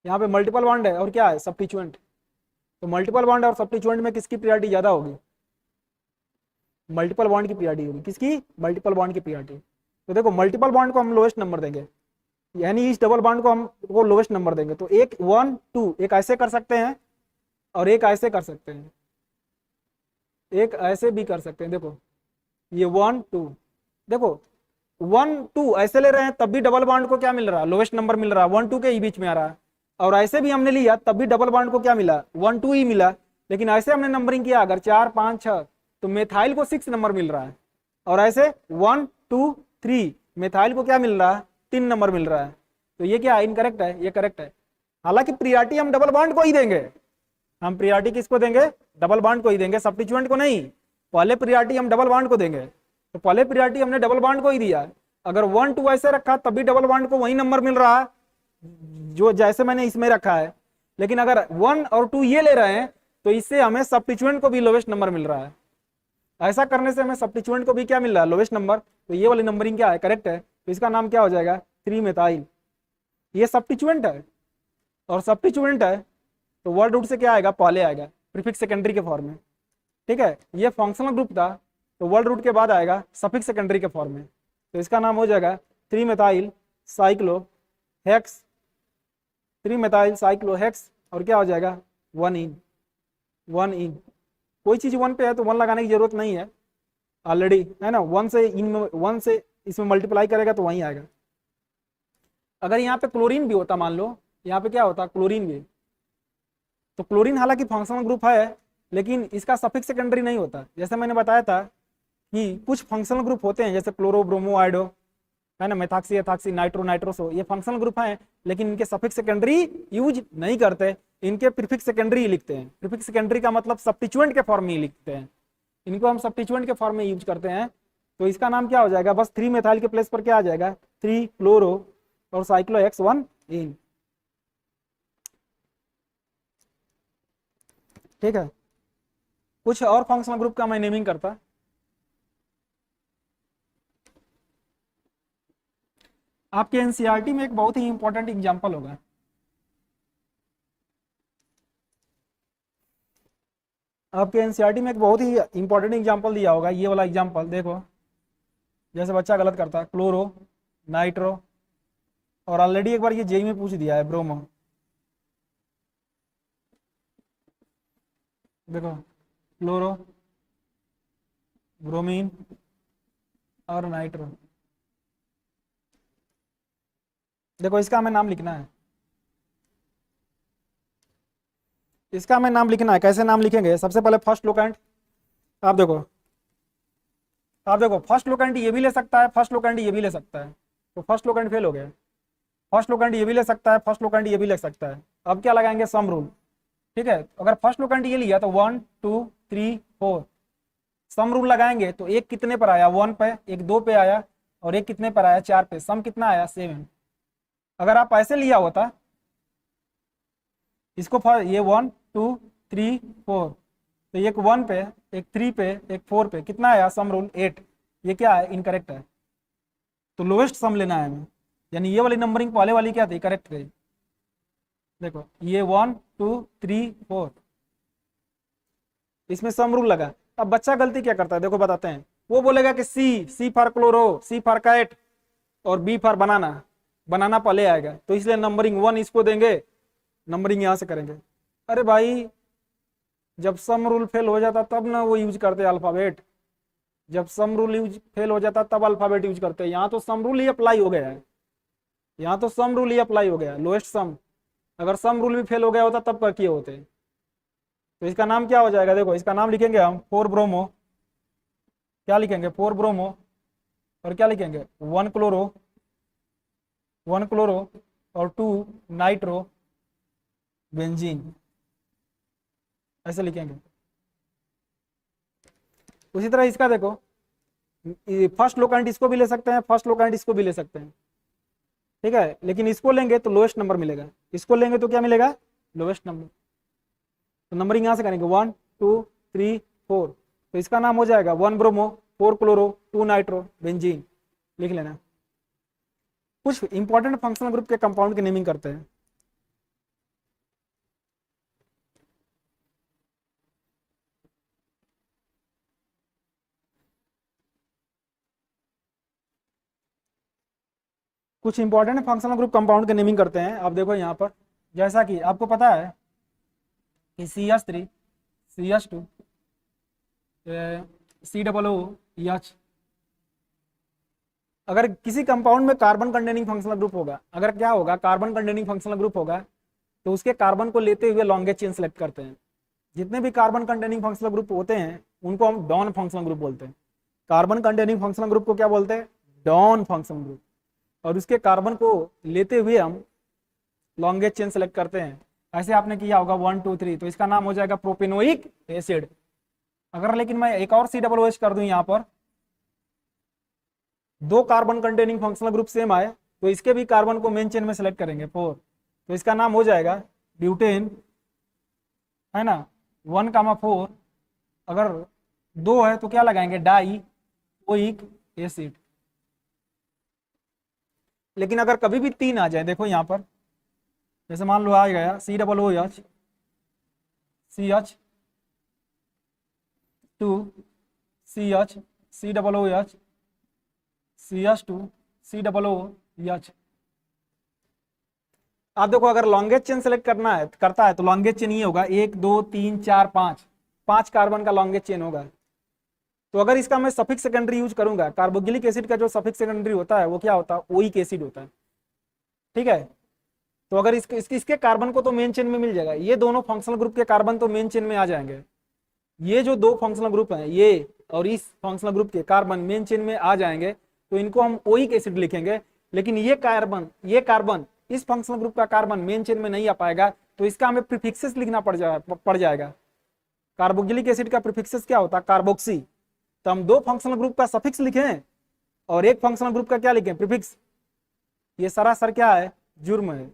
S1: यहाँ पे मल्टीपल बॉन्ड है और क्या है, सब्स्टिट्यूएंट। तो मल्टीपल बॉन्ड और सब्स्टिट्यूएंट में किसकी प्रायोरिटी ज्यादा होगी, मल्टीपल बॉन्ड की प्रायोरिटी होगी। किसकी, मल्टीपल बॉन्ड की प्रायोरिटी। तो देखो मल्टीपल बॉन्ड को हम लोवेस्ट नंबर देंगे, यानी इस डबल बॉन्ड को हम वो लोवेस्ट नंबर देंगे। तो एक 1, 2, एक ऐसे कर सकते हैं और एक ऐसे कर सकते हैं, एक ऐसे भी कर सकते हैं। देखो ये 1, 2, देखो 1, 2 ऐसे ले रहे हैं तब भी डबल बॉन्ड को क्या मिल रहा है, लोवेस्ट नंबर मिल रहा है, 1, 2 के ही बीच में आ रहा है। और ऐसे भी हमने लिया तब भी डबल बॉन्ड को क्या मिला, 1, 2 ही मिला। लेकिन ऐसे हमने नंबरिंग किया अगर 4, 5, 6, तो मेथाइल को 6 नंबर मिल रहा है, और ऐसे 1, 2, 3 मेथाइल को क्या मिल रहा है, 3 नंबर मिल रहा है। तो ये क्या इनकरेक्ट है, ये करेक्ट है। हालांकि प्रियोरिटी हम डबल बॉन्ड को ही देंगे, हम प्रियोरिटी किसको देंगे, डबल बॉन्ड को ही देंगे, सब्स्टिट्यूएंट को नहीं। पहले प्रियोरिटी हम डबल बॉन्ड को देंगे, तो पहले प्रियोरिटी हमने डबल बॉन्ड को ही दिया। अगर 1, 2 ऐसे रखा तब भी डबल बॉन्ड को वही नंबर मिल रहा है जो जैसे मैंने इसमें रखा है। लेकिन अगर 1 और 2 ये ले रहे हैं तो इससे हमें सब्स्टिट्यूएंट को भी लोवेस्ट नंबर मिल रहा है। ऐसा करने से हमें सब्स्टिट्यूएंट को भी क्या मिल रहा है, लोवेस्ट नंबर। तो ये वाली नंबरिंग क्या है, करेक्ट है। तो इसका नाम क्या हो जाएगा, 3 मेथाइल। ये सब्स्टिट्यूएंट है, और सब्स्टिट्यूएंट है तो वर्ड रूट से क्या आएगा, पहले आएगा, प्रीफिक्स सेकेंडरी के फॉर्म में, ठीक है। ये फंक्शनल ग्रुप था तो वर्ड रूट के बाद आएगा सफिक्स सेकेंडरी के फॉर्म में। तो इसका नाम हो जाएगा 3 methyl cyclo hex, 3 methyl cyclo hex, और क्या हो जाएगा, 1 इन, 1 इन। कोई चीज 1 पे है तो 1 लगाने की जरूरत नहीं है, ऑलरेडी है ना। 1 से इन में, 1 से इसमें मल्टीप्लाई करेगा तो वहीं आएगा। अगर यहाँ पे क्लोरीन भी होता, मान लो यहाँ पे क्या होता, क्लोरीन भी, तो क्लोरीन हालांकि फंक्शनल ग्रुप है लेकिन इसका सफिक्स सेकेंडरी नहीं होता। जैसे मैंने बताया था कि कुछ फंक्शनल ग्रुप होते हैं जैसे क्लोरो, ब्रोमो, आइडो, है ना, मेथाक्सी, एथाक्सी, नाइट्रो, नाइट्रोसो, ये फंक्शनल ग्रुप हैं लेकिन इनके सफिक्स सेकेंडरी यूज नहीं करते, इनके प्रीफिक्स सेकेंडरी ही लिखते हैं। प्रीफिक्स सेकेंडरी का मतलब सब्स्टिट्यूएंट के फॉर्म में ही लिखते हैं, इनको हम सब्स्टिट्यूएंट के फॉर्म में यूज करते हैं। तो इसका नाम क्या हो जाएगा, बस 3 मेथाइल के प्लेस पर क्या आ जाएगा, 3 क्लोरो और साइक्लो एक्स 1 इन, ठीक है। कुछ और फंक्शनल ग्रुप का मैं नेमिंग करता, आपके एनसीईआरटी में एक बहुत ही इंपॉर्टेंट एग्जांपल होगा। आपके एनसीईआरटी में एक बहुत ही इंपॉर्टेंट एग्जांपल दिया होगा, ये वाला एग्जांपल देखो। जैसे बच्चा गलत करता है, क्लोरो, नाइट्रो, और ऑलरेडी एक बार ये जेई में पूछ दिया है, ब्रोमो। देखो क्लोरो, ब्रोमीन और नाइट्रो, देखो इसका हमें नाम लिखना है, इसका हमें नाम लिखना है। कैसे नाम लिखेंगे, सबसे पहले फर्स्ट लोकेंट, आप देखो, आप देखो फर्स्ट लोकेंट ये भी ले सकता है, फर्स्ट लोकेंट ये भी ले सकता है, तो फर्स्ट लोकेंट फेल हो गया। फर्स्ट लोकेंट ये भी ले सकता है, फर्स्ट लोकेंट ये भी ले सकता है। अब क्या लगाएंगे, सम रूल। ठीक है, अगर फर्स्ट लोकेंट ये लिया तो 1 2 3 4, सम रूल लगाएंगे तो एक कितने पर आया, 1 पे, एक 2 पे आया, और एक कितने पर आया, 4 पे, सम कितना आया, 7। अगर आप ऐसे लिया होता इसको ये 1 2 3 4, तो एक 1 पे, एक 3 पे, एक 4 पे, कितना आया सम रूल, 8। ये क्या है, इनकरेक्ट है। तो लोएस्ट सम लेना है हमें, यानी ये वाली नंबरिंग पहले वाली क्या थी, करेक्ट थी। देखो ये 1 2 3 4, इसमें सम रूल लगा। अब बच्चा गलती क्या करता है, देखो बताते हैं। वो बोलेगा कि C for chloro, C for cat, और बी फॉर बनाना, बनाना पहले आएगा, तो इसलिए नंबरिंग 1 इसको देंगे, नंबरिंग यहां से करेंगे। अरे भाई, जब सम रूल फेल हो जाता तब ना वो यूज करते अल्फाबेट, जब सम रूल यूज फेल हो जाता तब अल्फाबेट यूज करते हैं। यहाँ तो सम रूल ही अप्लाई हो गया है, यहाँ तो सम रूल ही अप्लाई हो गया, लोएस्ट सम। अगर सम रूल भी फेल हो गया होता तब क्या किए होते। तो इसका नाम क्या हो जाएगा, देखो इसका नाम लिखेंगे हम 4 ब्रोमो, क्या लिखेंगे 4 ब्रोमो, और क्या लिखेंगे 1 क्लोरो, 1 क्लोरो और 2 नाइट्रो बेंजीन, ऐसे लिखेंगे। उसी तरह इसका देखो, फर्स्ट लोकेंट इसको भी ले सकते हैं, फर्स्ट लोकेंट इसको भी ले सकते हैं। ठीक है, लेकिन इसको लेंगे तो लोएस्ट नंबर मिलेगा, इसको लेंगे तो क्या मिलेगा, लोएस्ट नंबर। तो नंबरिंग यहां से करेंगे 1 2 3 4, तो इसका नाम हो जाएगा 1 ब्रोमो, 4 क्लोरो, 2 नाइट्रो बेंजीन, लिख लेना। कुछ इंपॉर्टेंट फंक्शनल ग्रुप के कंपाउंड की नेमिंग करते हैं। कुछ इंपॉर्टेंट फंक्शनल ग्रुप कंपाउंड के नेमिंग करते हैं। आप देखो यहाँ पर, जैसा कि आपको पता है कि CH3 CH2 COOH, अगर किसी कंपाउंड में कार्बन कंटेनिंग फंक्शनल ग्रुप होगा, अगर क्या होगा, कार्बन कंटेनिंग फंक्शनल ग्रुप होगा, तो उसके कार्बन को लेते हुए लॉन्गेस्ट चेन सेलेक्ट करते हैं। जितने भी कार्बन कंटेनिंग फंक्शनल ग्रुप होते हैं उनको हम डॉन फंक्शनल ग्रुप बोलते हैं। कार्बन कंटेनिंग फंक्शनल ग्रुप को क्या बोलते हैं, डॉन फंक्शनल ग्रुप, और उसके कार्बन को लेते हुए हम लॉन्गेस्ट चेन सेलेक्ट करते हैं। ऐसे आपने किया होगा 1 2 3, तो इसका नाम हो जाएगा प्रोपेनोइक एसिड। अगर लेकिन मैं एक और COOH कर दूं, यहाँ पर 2 carbon containing functional group same आए, तो इसके भी कार्बन को मेन चेन में सेलेक्ट करेंगे 4, तो इसका नाम हो जाएगा ब्यूटेन, है ना, 1,4। अगर 2 है तो क्या लगाएंगे, डाइओइक एसिड। लेकिन अगर कभी भी 3 आ जाए, देखो यहाँ पर, जैसे मान लो आ गया COOH, CH2 CH COOH CH2 COOH। आप देखो, अगर लॉन्गेस्ट चेन सेलेक्ट करता है तो लॉन्गेस्ट चेन ये होगा 1 2 3 4 5 कार्बन का लॉन्गेस्ट चेन होगा। तो अगर इसका मैं सफिक्स सेकेंडरी यूज करूंगा, कार्बोक्सिलिक एसिड का जो सफिक्स सेकेंडरी होता है वो क्या होता है, ओइक एसिड होता है। ठीक है, तो अगर इसके कार्बन को तो मेन चेन में मिल जाएगा, ये दोनों फंक्शनल ग्रुप के कार्बन तो मेन चेन में आ जाएंगे। ये जो 2 फंक्शनल ग्रुप हैं, ये और इस फंक्शनल ग्रुप के कार्बन मेन चेन में आ जाएंगे, तो इनको हम ओइक एसिड लिखेंगे। लेकिन ये कार्बन इस फंक्शनल ग्रुप का कार्बन मेन चेन में नहीं आ पाएगा, तो इसका हमें प्रीफिक्सेस लिखना पड़ जाएगा। कार्बोक्सिलिक एसिड का प्रीफिक्सेस क्या होता है, कार्बोक्सी। तो हम 2 फंक्शनल ग्रुप का सफिक्स लिखें और एक फंक्शनल ग्रुप का क्या लिखें, प्रीफिक्स। ये सरासर क्या है, जुर्म है।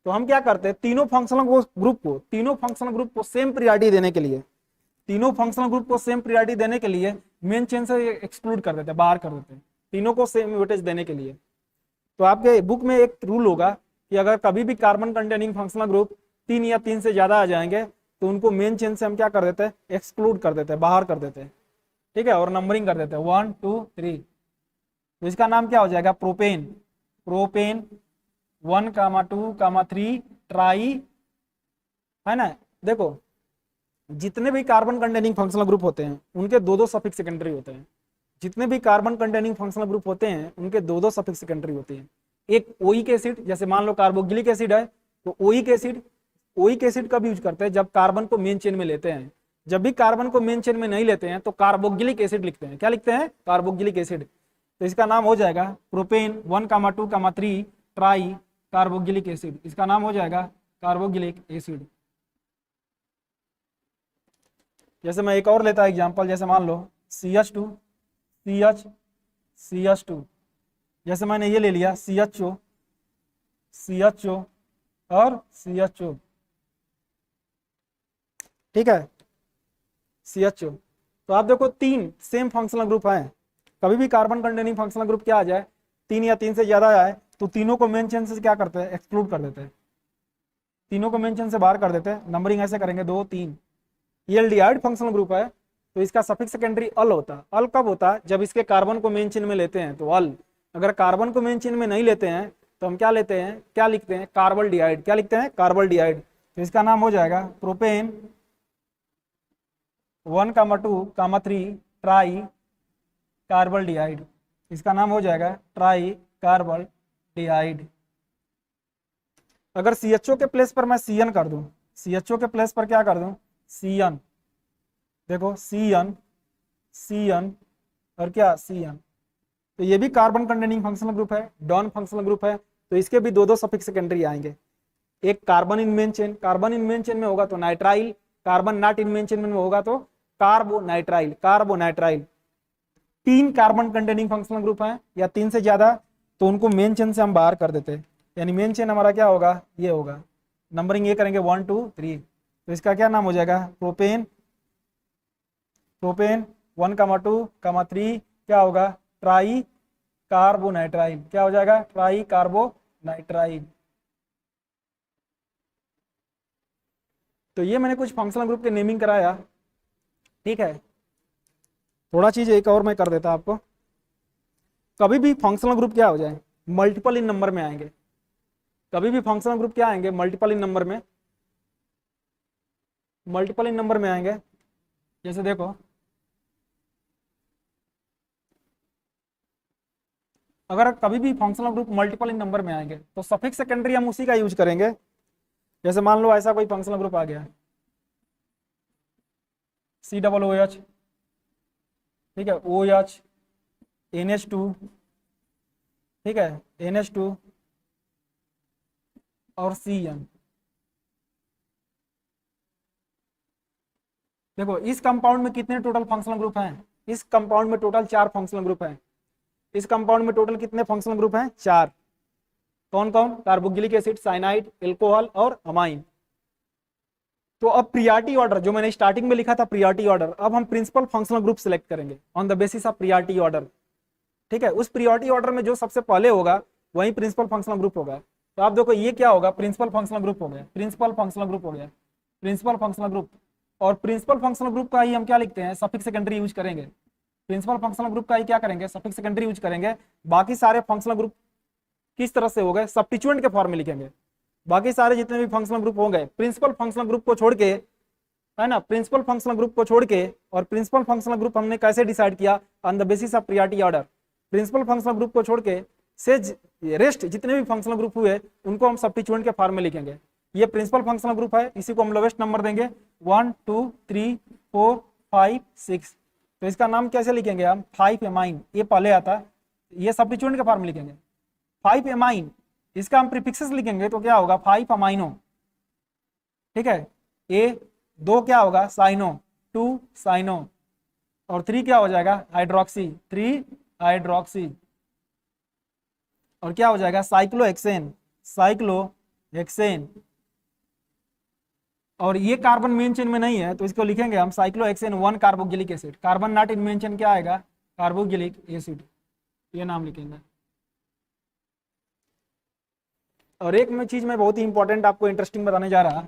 S1: तो हम क्या करते हैं, तीनों फंक्शनल ग्रुप को सेम प्रायोरिटी देने के लिए मेन चेन से एक्सक्लूड कर देते हैं, बाहर कर देते हैं, तीनों को सेम वेटेज देने के लिए। तो आपके बुक में एक रूल होगा कि अगर कभी भी कार्बन कंटेनिंग फंक्शनल ग्रुप 3 या 3 से ज्यादा आ जाएंगे तो उनको मेन चेन से हम क्या कर देते हैं, एक्सक्लूड कर देते हैं, बाहर कर देते हैं। ठीक है, और नंबरिंग कर देते हैं 1 2 3। तो इसका नाम क्या हो जाएगा, प्रोपेन 1, 2, 3 ट्राई, है ना। देखो, जितने भी कार्बन कंटेनिंग फंक्शनल ग्रुप होते हैं उनके 2 सफिक्स सेकेंडरी होते हैं। जितने भी कार्बन कंटेनिंग फंक्शनल ग्रुप होते हैं उनके 2 सफिक्स सेकेंडरी होते हैं। एक ओइक एसिड, जैसे मान लो कार्बोक्सिलिक एसिड है, तो ओइक एसिड कब यूज करते हैं, जब कार्बन को मेन चेन में लेते हैं। जब भी कार्बन को मेन चेन में नहीं लेते हैं तो कार्बोक्सिलिक एसिड लिखते हैं। क्या लिखते हैं, कार्बोक्सिलिक एसिड। तो इसका नाम हो जाएगा प्रोपेन 1, 2, 3 ट्राई कार्बोक्सिलिक एसिड, इसका नाम हो जाएगा कार्बोक्सिलिक एसिड। जैसे मैं एक और लेता एग्जांपल, जैसे मान लो CH2 CH CH2, जैसे मैंने ये ले लिया CHO CHO और CHO, ठीक है CHO। तो आप देखो तीन सेम फंक्शनल ग्रुप हैं, कभी भी कार्बन कंटेनिंग फंक्शनल ग्रुप क्या आ जाए, तीन या तीन से ज्यादा आए तो तीनों को मेन चेन से क्या करते हैं, एक्सक्लूड कर देते हैं, तीनों को मेन चेन से बाहर कर देते हैं। नंबरिंग ऐसे करेंगे 2 3। ये एल्डिहाइड फंक्शनल ग्रुप है तो इसका सफिक्स सेकेंडरी अल होता है। अल कब होता है, जब इसके कार्बन को मेन चेन में लेते हैं तो अल। अगर कार्बन को मेन चेन में नहीं लेते हैं तो हम क्या लेते हैं, क्या लिखते हैं, कार्बल डिहाइड। क्या लिखते हैं, कार्बल डिहाइड। तो इसका नाम हो जाएगा प्रोपेन 1,2,3 ट्राई कार्बल डिहाइड। इसका नाम हो जाएगा ट्राई कार्बल डिहाइड। अगर CHO के प्लेस पर मैं CN कर दूं, CHO के प्लेस पर क्या कर दूं, CN, देखो CN CN और क्या CN, तो ये भी कार्बन कंटेनिंग फंक्शनल ग्रुप है, डॉन फंक्शनल ग्रुप है। तो इसके भी दो दो सफिक्स सेकेंडरी आएंगे, एक carbon in main chain, carbon in main chain में होगा तो nitrile, carbon not in main chain में होगा तो कार्बोनाइट्राइल, कार्बोनाइट्राइल। तीन कार्बन कंटेनिंग फंक्शनल ग्रुप हैं या तीन से ज्यादा तो उनको मेन चेन से हम बाहर कर देते हैं, यानी मेन चेन हमारा क्या होगा, ये होगा। नंबरिंग ये करेंगे 1 2 3, तो इसका क्या नाम हो जाएगा, प्रोपेन 1,2,3 क्या होगा, ट्राई कार्बोनाइट्राइल। क्या हो जाएगा, ट्राई कार्बोनाइट्राइल। तो ये मैंने कुछ फंक्शनल ग्रुप के नेमिंग कराया, ठीक है। थोड़ा चीज एक और मैं कर देता आपको, कभी भी फंक्शनल ग्रुप क्या हो जाए, मल्टीपल इन नंबर में आएंगे। कभी भी फंक्शनल ग्रुप क्या आएंगे, मल्टीपल इन नंबर में, मल्टीपल इन नंबर में आएंगे। जैसे देखो अगर कभी भी फंक्शनल ग्रुप मल्टीपल इन नंबर में आएंगे तो सफिक्स सेकेंडरी हम उसी का यूज करेंगे। जैसे मान लो ऐसा कोई फंक्शनल ग्रुप आ गया COOH, ठीक है, OH NH2, ठीक है NH2 और CN। देखो इस कंपाउंड में कितने टोटल फंक्शनल ग्रुप हैं, इस कंपाउंड में टोटल 4 फंक्शनल ग्रुप हैं। इस कंपाउंड में टोटल कितने फंक्शनल ग्रुप हैं, 4। कौन कौन, कार्बोक्सिलिक एसिड, साइनाइड, एल्कोहल और अमाइन। तो अब प्रियॉरिटी ऑर्डर जो मैंने स्टार्टिंग में लिखा था, प्रियॉरिटी ऑर्डर, अब हम प्रिंसिपल फंक्शनल ग्रुप सिलेक्ट करेंगे on the basis of priority order, ठीक है। उस प्रियॉरिटी ऑर्डर में जो सबसे पहले होगा वही प्रिंसिपल फंक्शनल ग्रुप होगा। तो आप देखो ये क्या होगा, प्रिंसिपल फंक्शनल ग्रुप हो गया, प्रिंसिपल फंक्शनल ग्रुप हो गया, प्रिंसिपल फंक्शनल ग्रुप। और प्रिंसिपल फंक्शनल ग्रुप का ही हम क्या लिखते हैं, सफिक्स सेकेंडरी यूज करेंगे। प्रिंसिपल फंक्शनल ग्रुप का ही क्या करेंगे, सफिक्स सेकेंडरी यूज करेंगे। बाकी सारे फंक्शनल ग्रुप किस तरह से हो गए, सब्स्टिट्यूएंट के फॉर्म में लिखेंगे। बाकी सारे जितने भी फंक्शनल ग्रुप होंगे प्रिंसिपल फंक्शनल ग्रुप को छोड़ के, है ना, प्रिंसिपल फंक्शनल ग्रुप को छोड़ के। और प्रिंसिपल फंक्शनल ग्रुप हमने कैसे डिसाइड किया, on the basis of priority order. Principal functional group को छोड़ के से रेस्ट जितने भी फंक्शनल ग्रुप हुए उनको हम सब्स्टिट्यूएंट के फॉर्म में लिखेंगे। ये प्रिंसिपल फंक्शनल ग्रुप है, इसी को हम लोवेस्ट नंबर देंगे 1 2 3 4 5 6। तो इसका नाम कैसे लिखेंगे हम, 5 एमाइन, ये पहले आता, ये सब्स्टिट्यूएंट के फॉर्म में लिखेंगे 5 एमाइन। इसका हम प्रीफिक्सेस लिखेंगे तो क्या होगा, 5 अमाइनो, ठीक है। ए 2 क्या होगा, साइनो, 2 साइनो, और 3 क्या हो जाएगा, हाइड्रोक्सी, 3 हाइड्रोक्सी। और क्या हो जाएगा, साइक्लोहेक्सेन, साइक्लोहेक्सेन। और ये कार्बन मेन चेन में नहीं है तो इसको लिखेंगे हम cyclohexane 1 carboxylic acid. Carbon not in main chain क्या आएगा, कार्बोक्सिलिक एसिड, ये नाम लिखेंगे। और एक में चीज मैं बहुत ही इंपॉर्टेंट आपको इंटरेस्टिंग बताने जा रहा,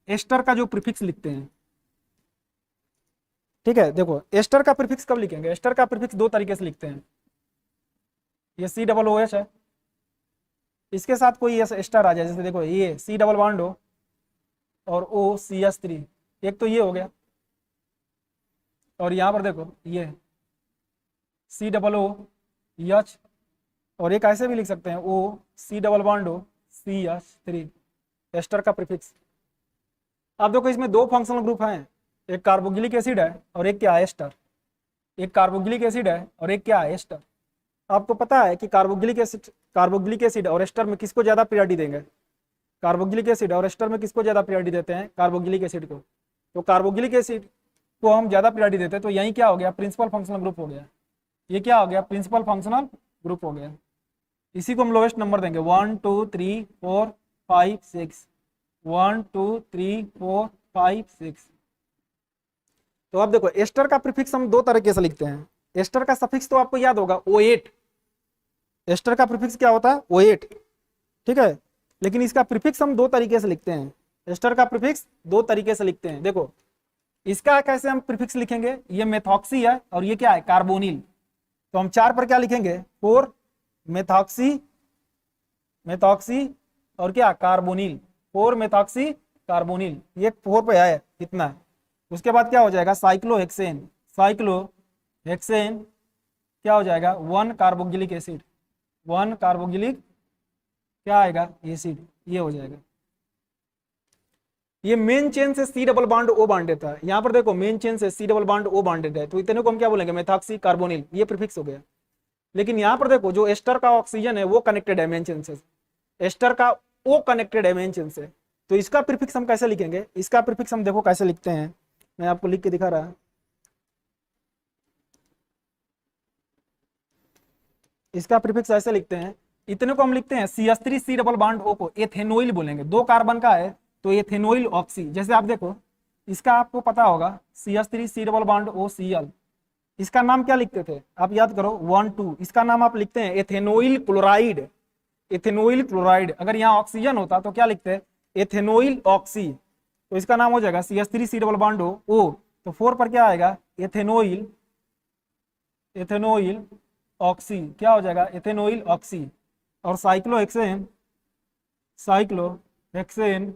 S1: एस्टर का जो प्रीफिक्स लिखते हैं, ठीक है। देखो एस्टर का प्रीफिक्स कब लिखेंगे, एस्टर का प्रीफिक्स 2 तरीके से लिखते हैं। ये COOH है, इसके साथ कोई एस्टर आ जाए, जैसे देखो ये C डबल बॉन्ड हो और OCH3, एक तो ये हो गया। और यहाँ पर देखो ये COOH, और एक ऐसे भी लिख सकते हैं OC डबल बॉन्ड हो CH3, एस्टर का प्रीफिक्स। अब देखो इसमें 2 फंक्शनल ग्रुप हैं, एक कार्बोक्सिलिक एसिड है और एक क्या है, एस्टर। एक कार्बोक्सिलिक एसिड है और एक क्या है, एस्टर। आपको पता है कि कार्बोक्सिलिक एसिड कार्बोक्सिलिक एसिड और एस्टर में किसको ज्यादा प्रायोरिटी देंगे? कार्बोक्सिलिक एसिड और एस्टर में किसको ज्यादा प्रायोरिटी देते हैं? कार्बोक्सिलिक एसिड को। तो कार्बोक्सिलिक एसिड को हम ज्यादा प्रायोरिटी देते हैं, तो यही क्या हो गया? प्रिंसिपल फंक्शनल ग्रुप हो गया। ये क्या हो गया? प्रिंसिपल फंक्शनल ग्रुप हो गया। इसी को हम लोएस्ट नंबर देंगे 1 2 3 4 5 6 1 2 3 4 5 6। तो अब देखो एस्टर का प्रीफिक्स हम दो तरीके से लिखते हैं। एस्टर का सफिक्स तो आपको याद होगा O8। एस्टर का प्रीफिक्स क्या होता है? O8, ठीक है। लेकिन इसका प्रीफिक्स हम दो तरीके से लिखते हैं। एस्टर का प्रीफिक्स दो तरीके से लिखते हैं। देखो इसका कैसे हम प्रीफिक्स लिखेंगे? ये मेथॉक्सी है और ये क्या है? कार्बोनिल। तो हम 4 पर क्या लिखेंगे? 4 मेथॉक्सी, मेथॉक्सी और क्या? कार्बोनिल। 4 मेथॉक्सी कार्बोनिल, ये 4 पे है इतना। उसके बाद क्या हो जाएगा? साइक्लोहेक्सेन। साइक्लोहेक्सेन क्या हो जाएगा? 1 कार्बोक्सिलिक एसिड। 1 कार्बोक्सिलिक क्या आएगा? एसिड, ये हो जाएगा। ये मेन चेन से C double bond O bonded था। यहाँ पर देखो मेन चेन से C double bond O bonded है, तो इतने को हम क्या बोलेंगे? मेथॉक्सी कार्बोनिल, ये प्रीफिक्स हो गया। लेकिन यहाँ पर देखो जो एस्टर का ऑक्सीजन है वो कनेक्टेड है मेन चेन से, एस्टर का O कनेक्टेड है मेन चेन से। तो इसका प्रीफिक्स हम कैसे लिखेंगे? इसका प्रीफिक्स हम देखो कैसे लिखते हैं, मैं आपको लिख के दिखा रहा। इसका प्रीफिक्स ऐसे लिखते हैं, इतने को हम लिखते हैं CH3 C double bond O को एथेनोइल बोलेंगे। 2 कार्बन का है तो एथेनोइल ऑक्सी। जैसे आप देखो इसका आपको पता होगा CH3 C double bond O Cl, इसका नाम क्या लिखते थे आप याद करो? 1 2, इसका नाम आप लिखते हैं एथेनोइल क्लोराइड। एथेनोइल क्लोराइड, अगर यहाँ ऑक्सीजन होता तो क्या लिखते हैं? एथेनोइल ऑक्सी। तो इसका नाम हो जाएगा CH3 C double bond O। तो 4 पर क्या आएगा? एथेनोइल, एथेनोइल ऑक्सी, क्या हो जाएगा? एथेनोइल ऑक्सी। और cyclohexane, cyclohexane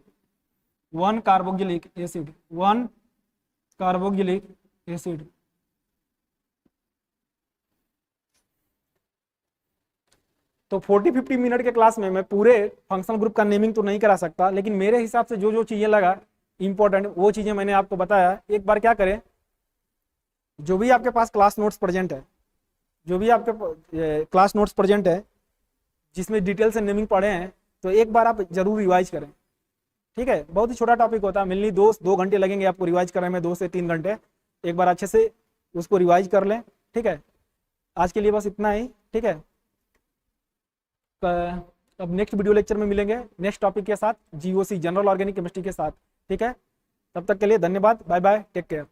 S1: 1 carboxylic acid, 1 carboxylic acid. तो 40-50 मिनट के क्लास में मैं पूरे फंक्शनल ग्रुप का नेमिंग तो नहीं करा सकता, लेकिन मेरे हिसाब से जो जो चीजें लगा इंपॉर्टेंट वो चीजें मैंने आपको बताया। एक बार क्या करें, जो भी आपके पास क्लास नोट्स प्रेजेंट है, जो भी आपके क्लास नोट्स प्रेजेंट है जिसमें डिटेल से नेमिंग पढ़े हैं, तो एक बार आप जरूर रिवाइज करें, ठीक है। बहुत ही छोटा टॉपिक होता है, मिलनी 2 घंटे लगेंगे आपको रिवाइज करने में, 2 से 3 घंटे। एक बार अच्छे से उसको रिवाइज कर लें, ठीक है। आज के लिए बस इतना ही, ठीक है। अब नेक्स्ट वीडियो लेक्चर में मिलेंगे नेक्स्ट टॉपिक के साथ, GOC जनरल ऑर्गेनिक केमिस्ट्री के साथ, ठीक है। तब तक के लिए धन्यवाद, बाय बाय, टेक केयर।